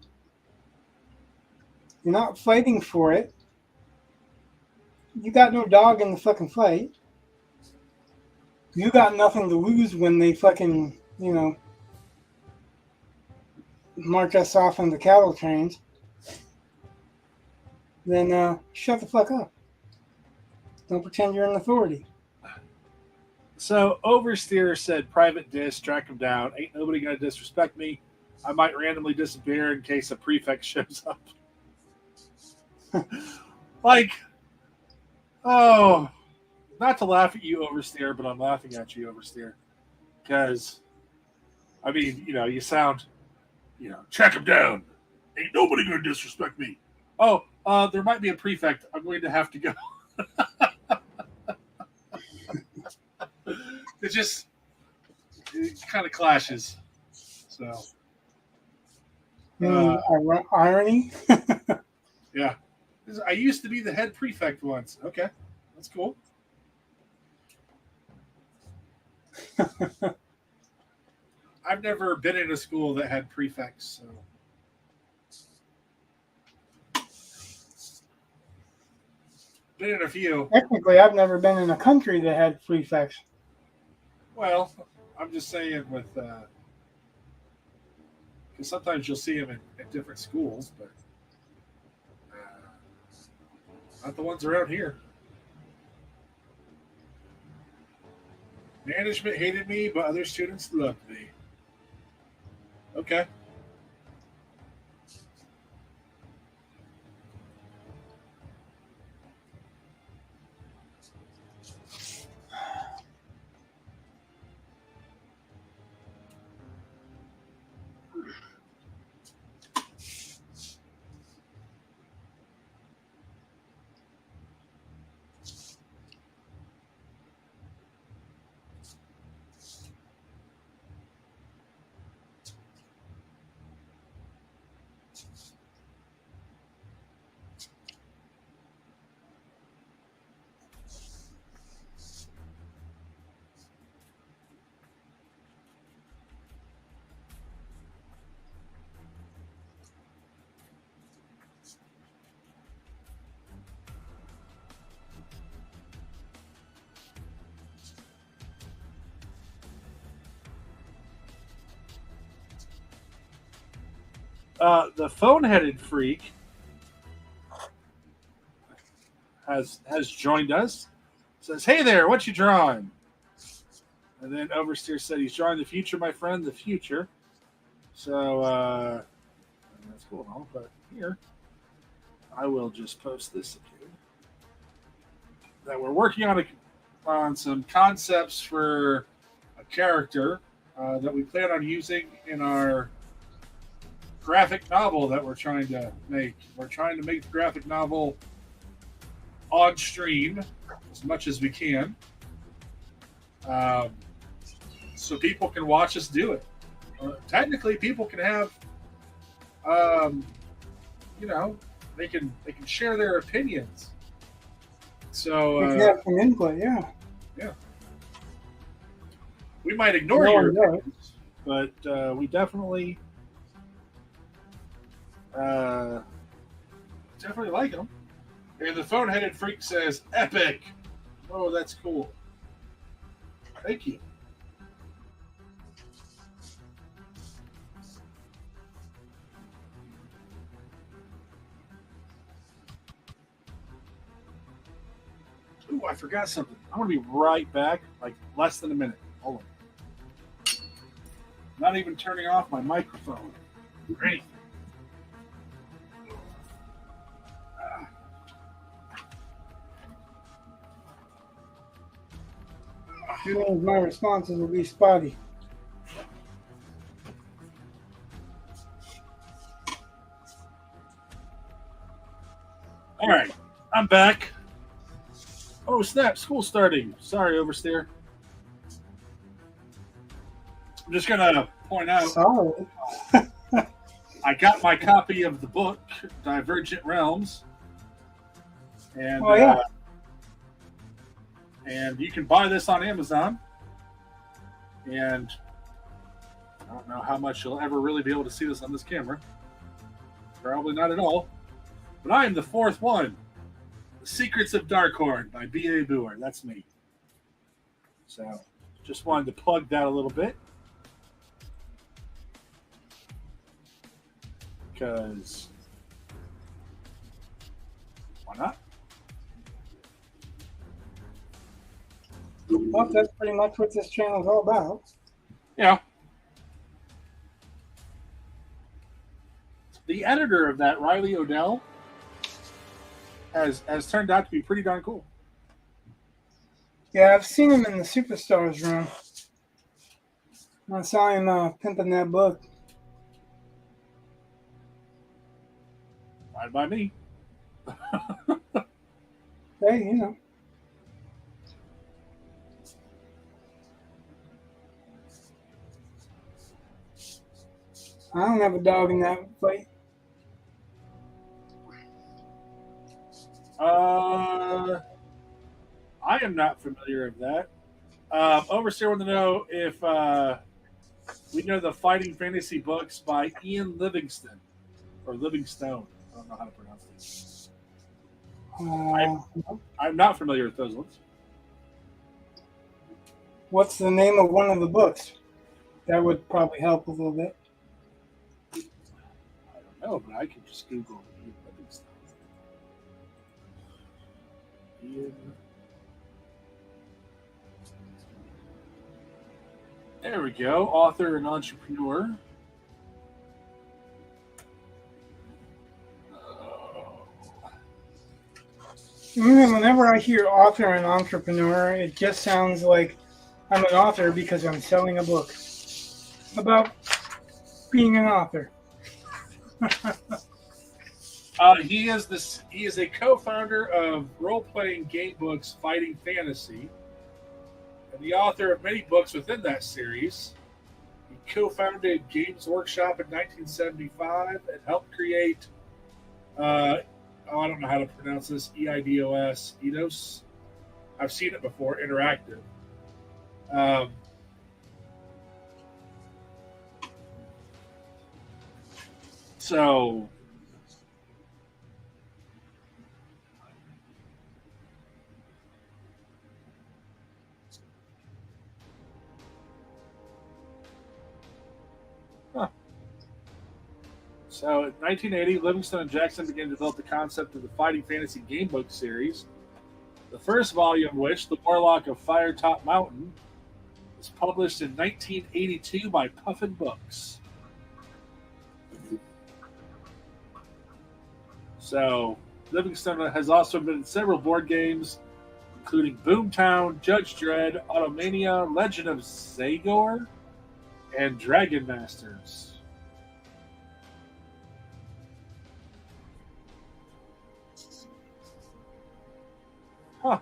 you're not fighting for it, you got no dog in the fucking fight, you got nothing to lose when they fucking, march us off on the cattle trains, then shut the fuck up. Don't pretend you're an authority. So Oversteer said, "Private diss, track him down. Ain't nobody gonna disrespect me. I might randomly disappear in case a prefect shows up." Like, oh, not to laugh at you, Oversteer, but I'm laughing at you, Oversteer, because I mean, you sound, track him down. Ain't nobody gonna disrespect me. Oh, there might be a prefect. I'm going to have to go. It kind of clashes. So, Irony? Yeah. I used to be the head prefect once. Okay, that's cool. I've never been in a school that had prefects, so. Been in a few. Technically, I've never been in a country that had prefects. Well, I'm just saying with, because sometimes you'll see them at different schools, but not the ones around here. Management hated me, but other students loved me. Okay. The phone-headed freak has joined us. Says, "Hey there, what you drawing?" And then Oversteer said he's drawing the future, my friend, the future. So that's cool and all, but here I will just post this again. That we're working on some concepts for character that we plan on using in our graphic novel that we're trying to make. We're trying to make the graphic novel on stream as much as we can, so people can watch us do it. Technically, people can have, they can share their opinions. So you can have some input, yeah. We might ignore your opinions, but we definitely like them. And the phone-headed freak says, "Epic!" Oh, that's cool. Thank you. Ooh, I forgot something. I'm going to be right back, like less than a minute. Hold on. Not even turning off my microphone or anything. Who knows, my responses will be spotty. All right, I'm back. Oh, snap, school starting. Sorry, Oversteer. I'm just going to point out. Solid. I got my copy of the book, Divergent Realms. And, and you can buy this on Amazon. And I don't know how much you'll ever really be able to see this on this camera. Probably not at all. But I am the fourth one. The Secrets of Darkhorn by B.A. Boer. That's me. So, just wanted to plug that a little bit. Because, why not? Well, that's pretty much what this channel is all about. Yeah. The editor of that, Riley Odell, has turned out to be pretty darn cool. Yeah, I've seen him in the Superstars room. I saw him pimping that book. Fine by me. Hey, you know. I don't have a dog in that fight. I am not familiar with that. Overseer wanted to know if we know the fighting fantasy books by Ian Livingstone or Livingstone. I don't know how to pronounce it. I'm not familiar with those ones. What's the name of one of the books? That would probably help a little bit. I don't know, but I can just Google Ian Livingstone. Ian. There we go. Author and entrepreneur. Whenever I hear author and entrepreneur, it just sounds like I'm an author because I'm selling a book about being an author. He is a co-founder of role-playing game books Fighting Fantasy, and the author of many books within that series. He co-founded Games Workshop in 1975 and helped create I don't know how to pronounce this, Eidos. I've seen it before, interactive. So So in 1980, Livingstone and Jackson began to develop the concept of the Fighting Fantasy game book series, the first volume of which, The Warlock of Firetop Mountain, was published in 1982 by Puffin Books. So Livingstone has also been in several board games, including Boomtown, Judge Dredd, Automania, Legend of Zagor, and Dragon Masters. Huh.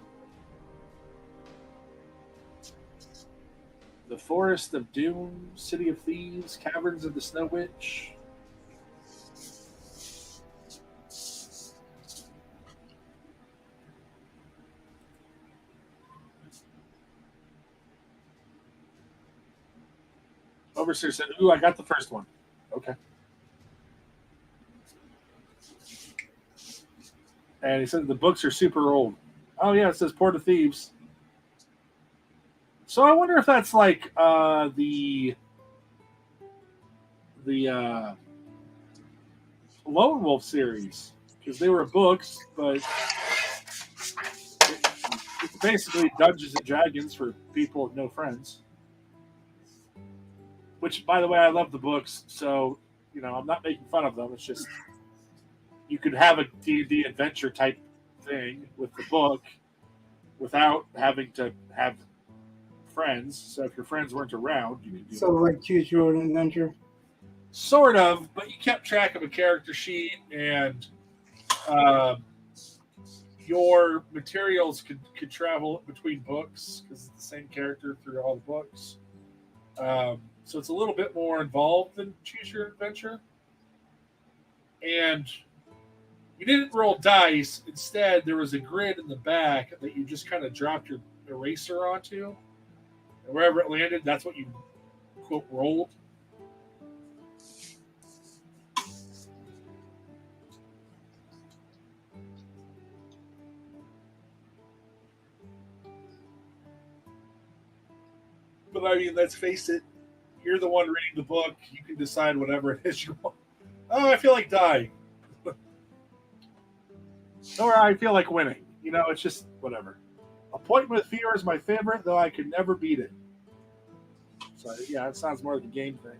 The Forest of Doom, City of Thieves, Caverns of the Snow Witch. Overseer said, "Ooh, I got the first one." Okay. And he said the books are super old. Oh yeah, it says Port of Thieves. So I wonder if that's like the Lone Wolf series, because they were books, but it's basically Dungeons and Dragons for people with no friends. Which, by the way, I love the books, so I'm not making fun of them. It's just you could have a D&D adventure type thing with the book without having to have friends. So if your friends weren't around, you could do So like choose your own adventure. sort of, but you kept track of a character sheet, and your materials could travel between books because it's the same character through all the books. So it's a little bit more involved than Choose Your Adventure. And you didn't roll dice. Instead, there was a grid in the back that you just kind of dropped your eraser onto. And wherever it landed, that's what you, quote, rolled. But I mean, let's face it, you're the one reading the book. You can decide whatever it is you want. Oh, I feel like dying. Or I feel like winning. It's just whatever. Appointment with Fear is my favorite, though I could never beat it. So, yeah, it sounds more like a game thing.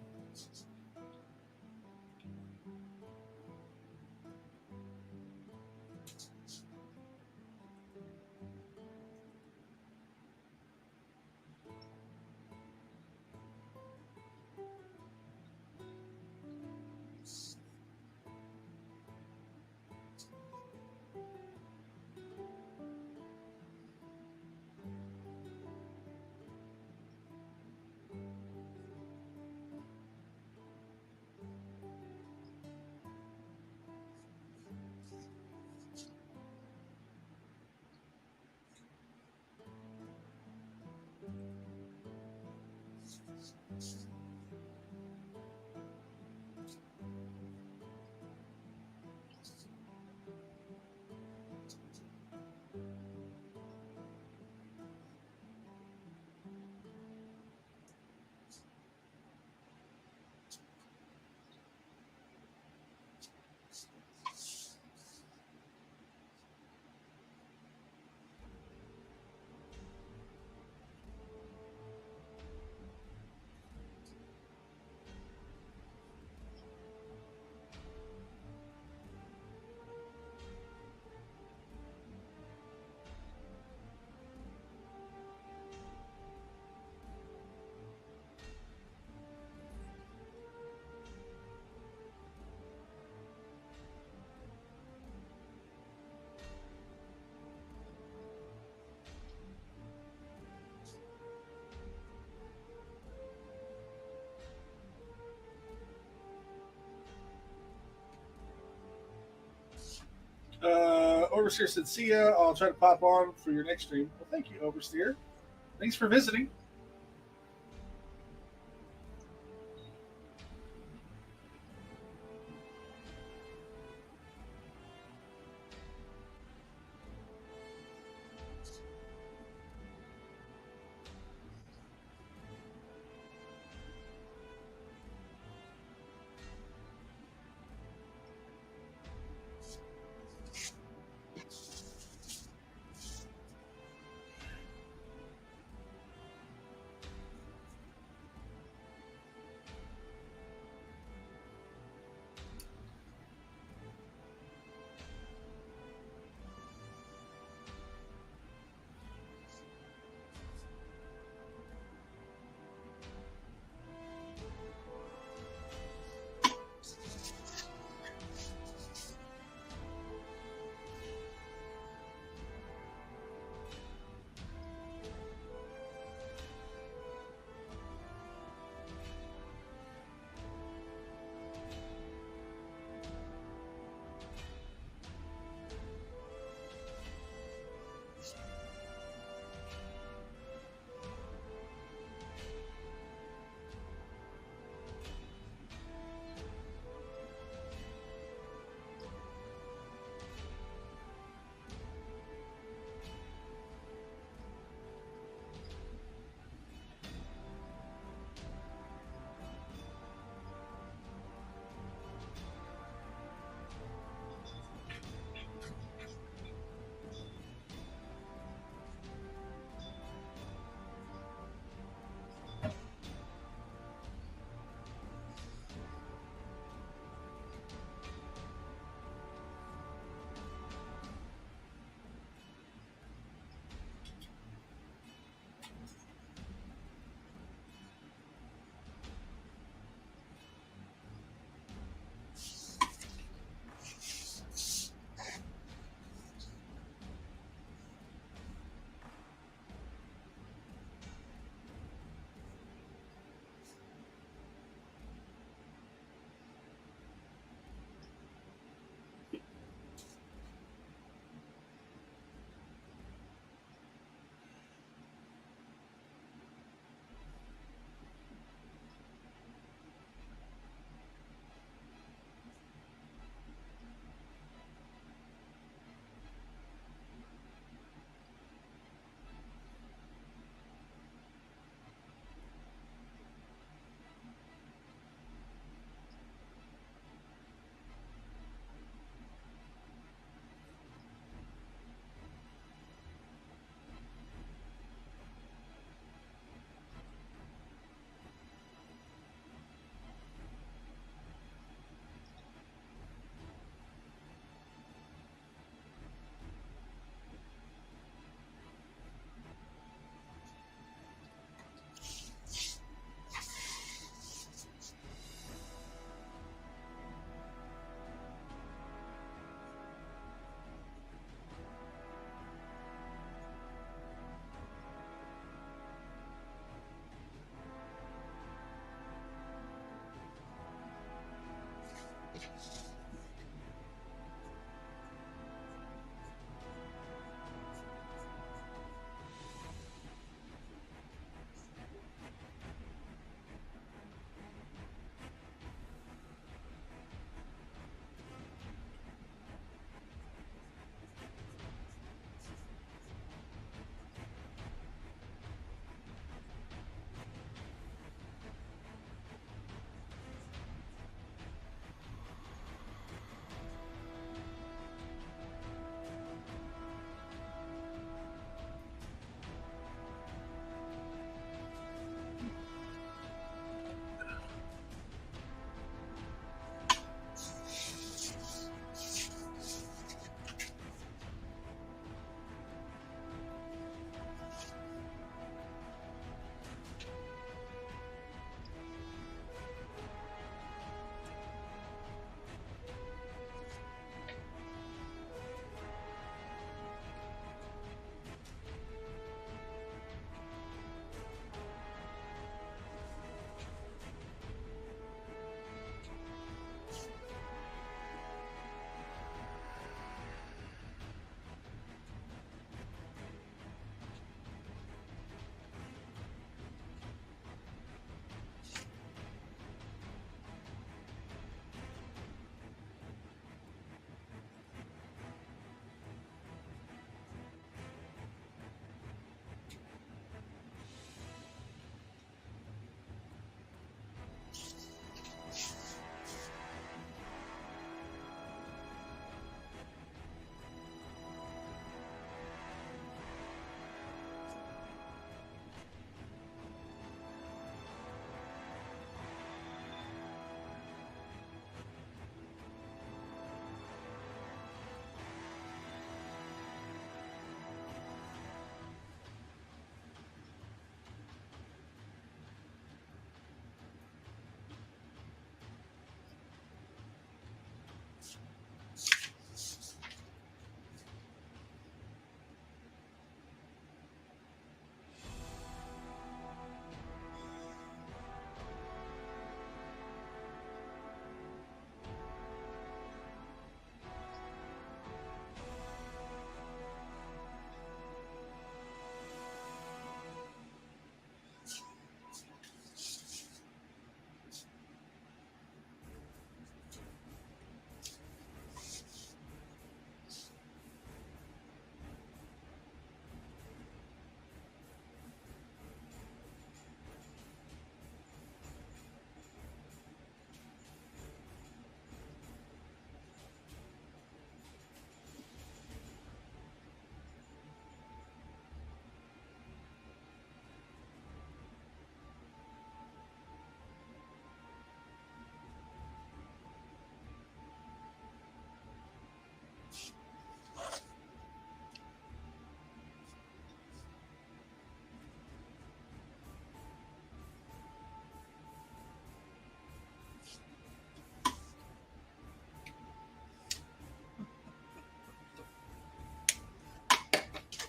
Oversteer said, "See ya. I'll try to pop on for your next stream." Well, thank you, Oversteer. Thanks for visiting.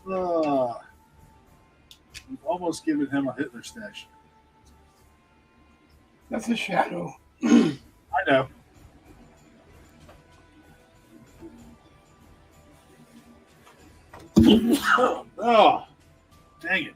We've almost given him a Hitler statue. That's a shadow. I know. Oh, dang it.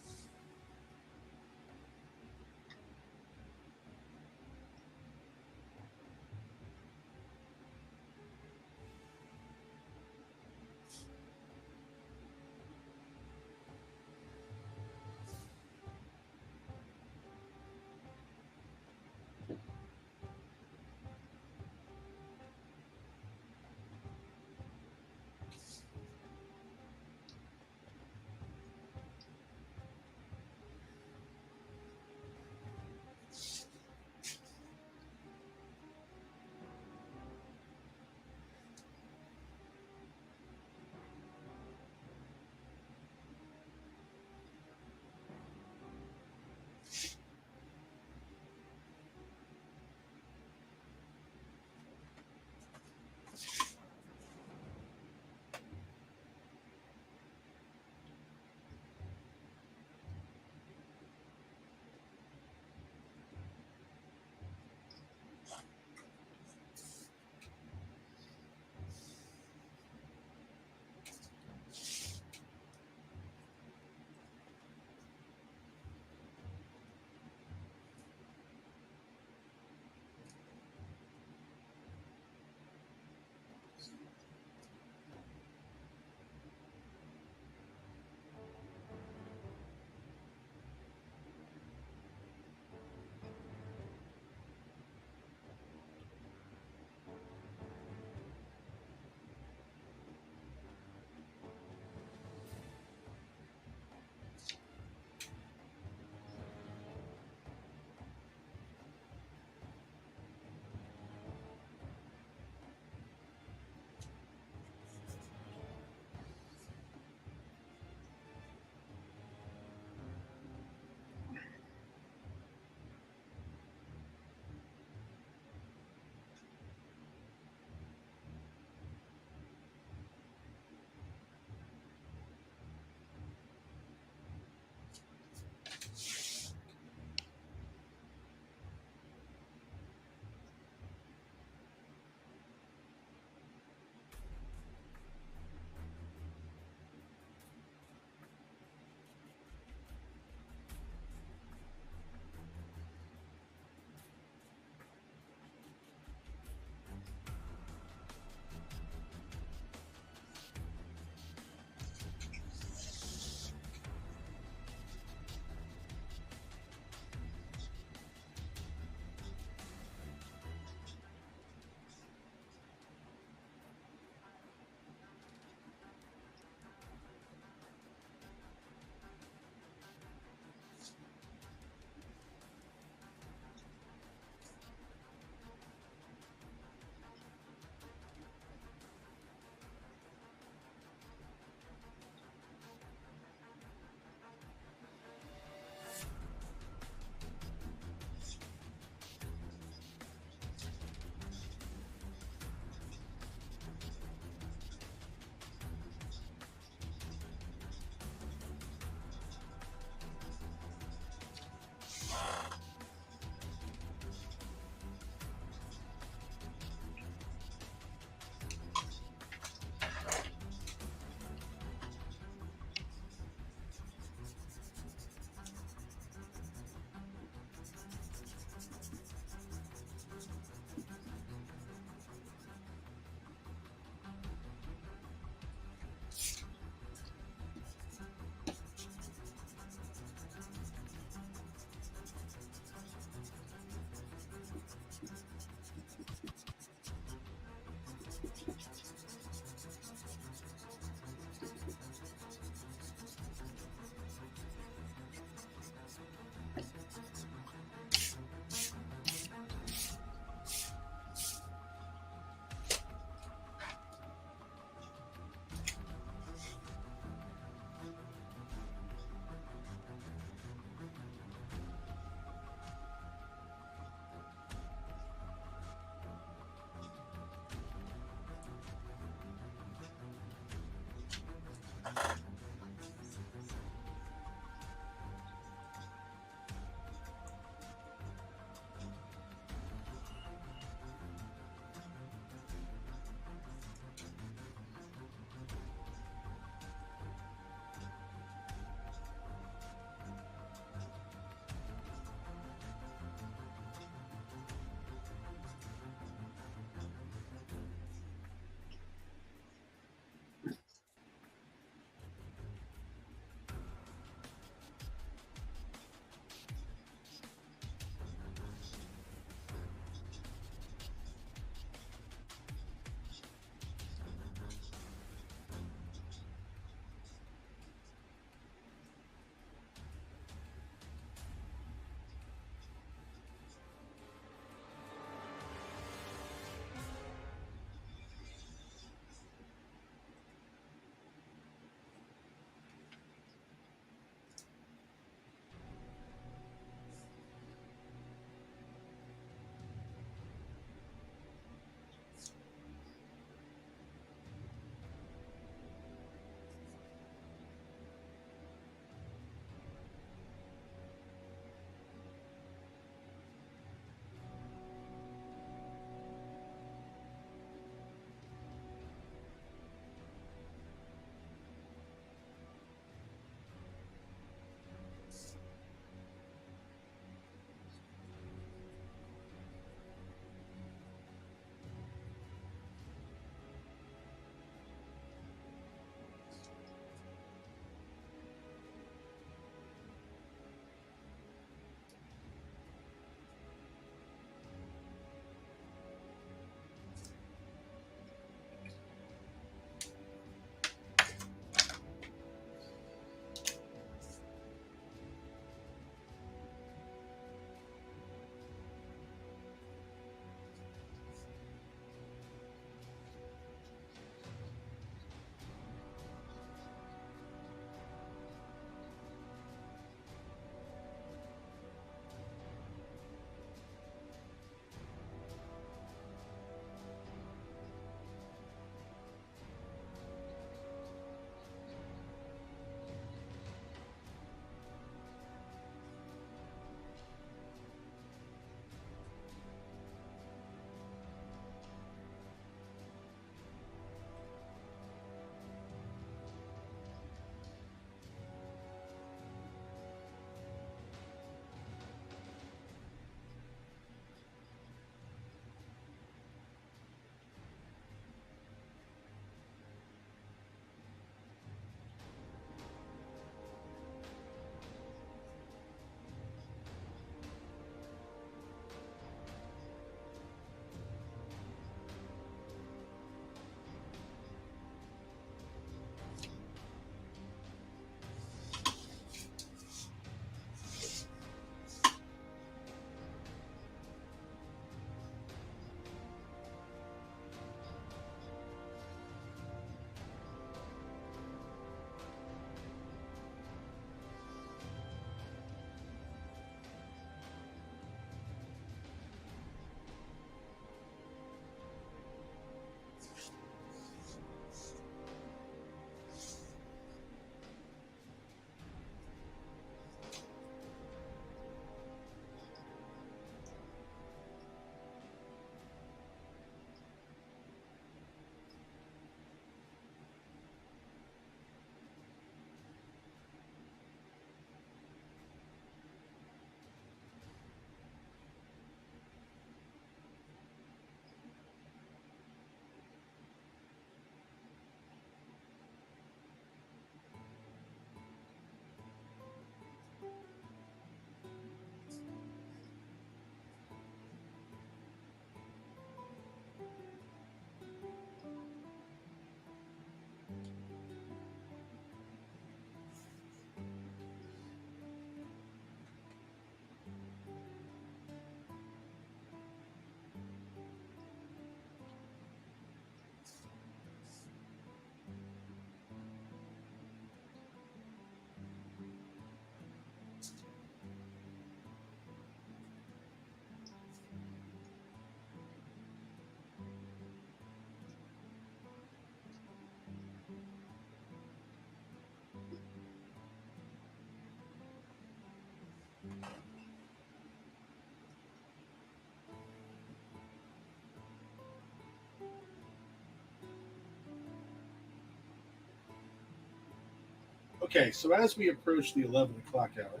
Okay, so as we approach the 11 o'clock hour,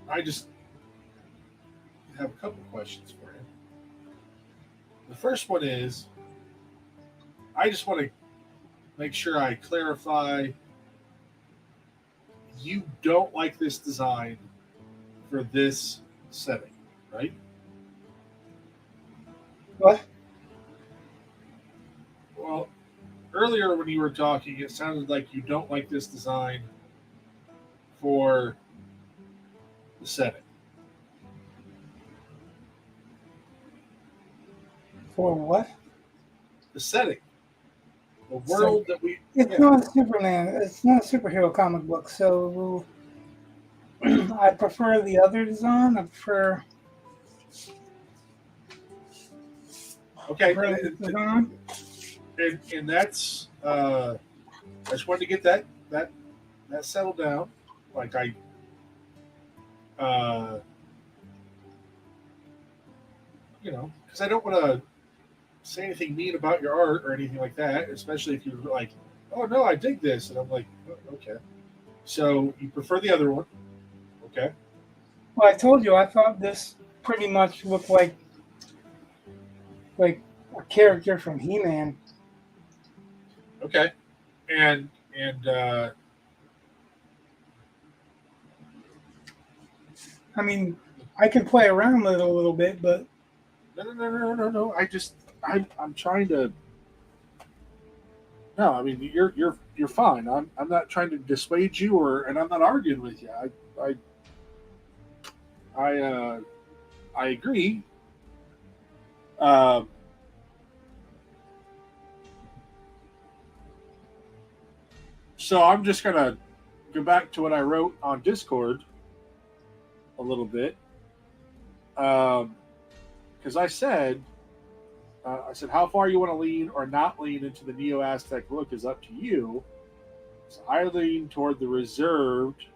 I just have a couple questions for you. The first one is I just want to make sure I clarify you don't like this design for this setting, right? What? Well, earlier when you were talking, it sounded like you don't like this design for the setting. For what? The setting. The world that we. It's Yeah. not a Superman. It's not a superhero comic book. So I prefer the other design. I prefer Okay. this design. And that's. I just wanted to get that settled down. Like I. Uh, because I don't want to say anything mean about your art or anything like that, especially if you're like, oh no, I dig this. And I'm like, oh, okay. So you prefer the other one. Okay. Well, I told you I thought this pretty much looked like a character from He-Man. Okay. And I mean, I can play around with it a little bit, but no. I'm trying to. No, I mean you're fine. I'm not trying to dissuade you and I'm not arguing with you. I agree. Um, so I'm just gonna go back to what I wrote on Discord a little bit, because I said how far you want to lean or not lean into the Neo Aztec look is up to you. So I lean toward the reserved.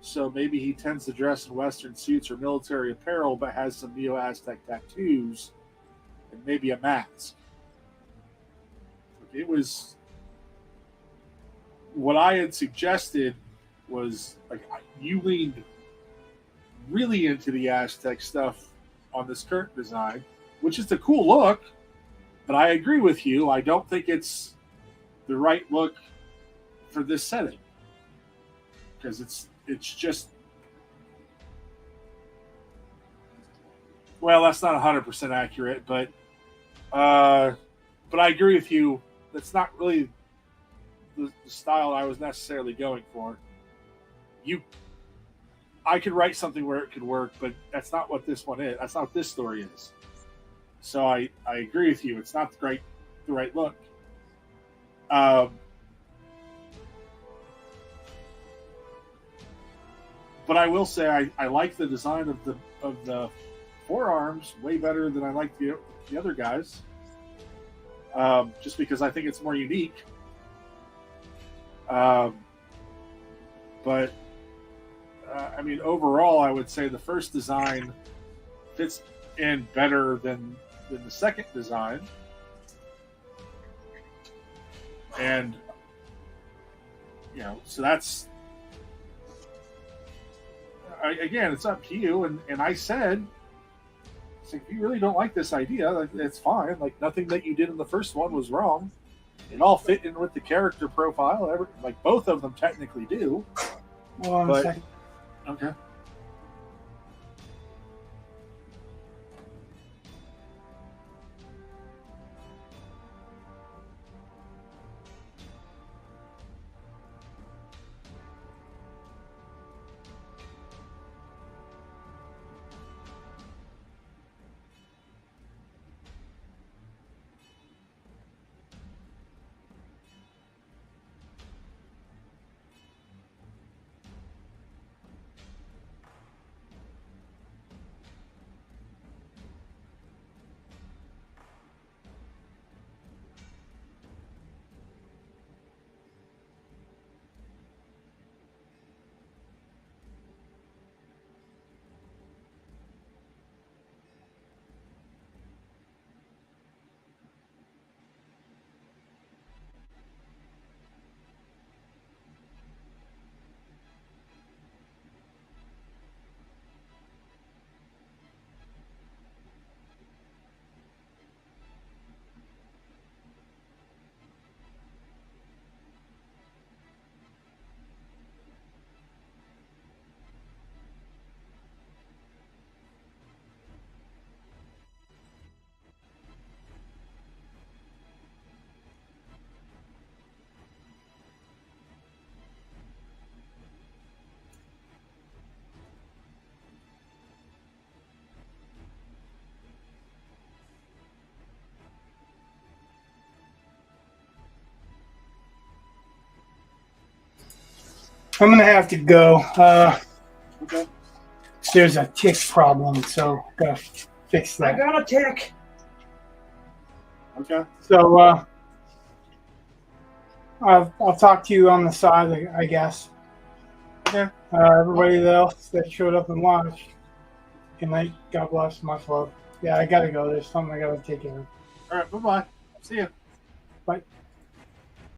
So maybe he tends to dress in Western suits or military apparel, but has some Neo Aztec tattoos and maybe a mask. It was what I had suggested was like you leaned really into the Aztec stuff on this current design, which is a cool look, but I agree with you. I don't think it's the right look for this setting because it's just, well, that's not 100% accurate, but I agree with you. That's not really the style I was necessarily going for. I could write something where it could work, but that's not what this one is. That's not what this story is. So I agree with you. It's not the right look. But I will say I like the design of the forearms way better than I like the other guys. Just because I think it's more unique. But I mean, overall, I would say the first design fits in better than the second design. And, so that's, again, it's up to you. And I said, it's like, if you really don't like this idea, it's fine. Like, nothing that you did in the first one was wrong. It all fit in with the character profile. Like, both of them technically do. Hold on a second. Okay. I'm gonna have to go. Okay. There's a tick problem, so gotta fix I that. got a tick. Okay. So I'll talk to you on the side, I guess. Okay. Everybody else that showed up and watched, good night. God bless. Much love. Yeah, I gotta go. There's something I gotta take care of. All right. Bye bye. See you. Bye.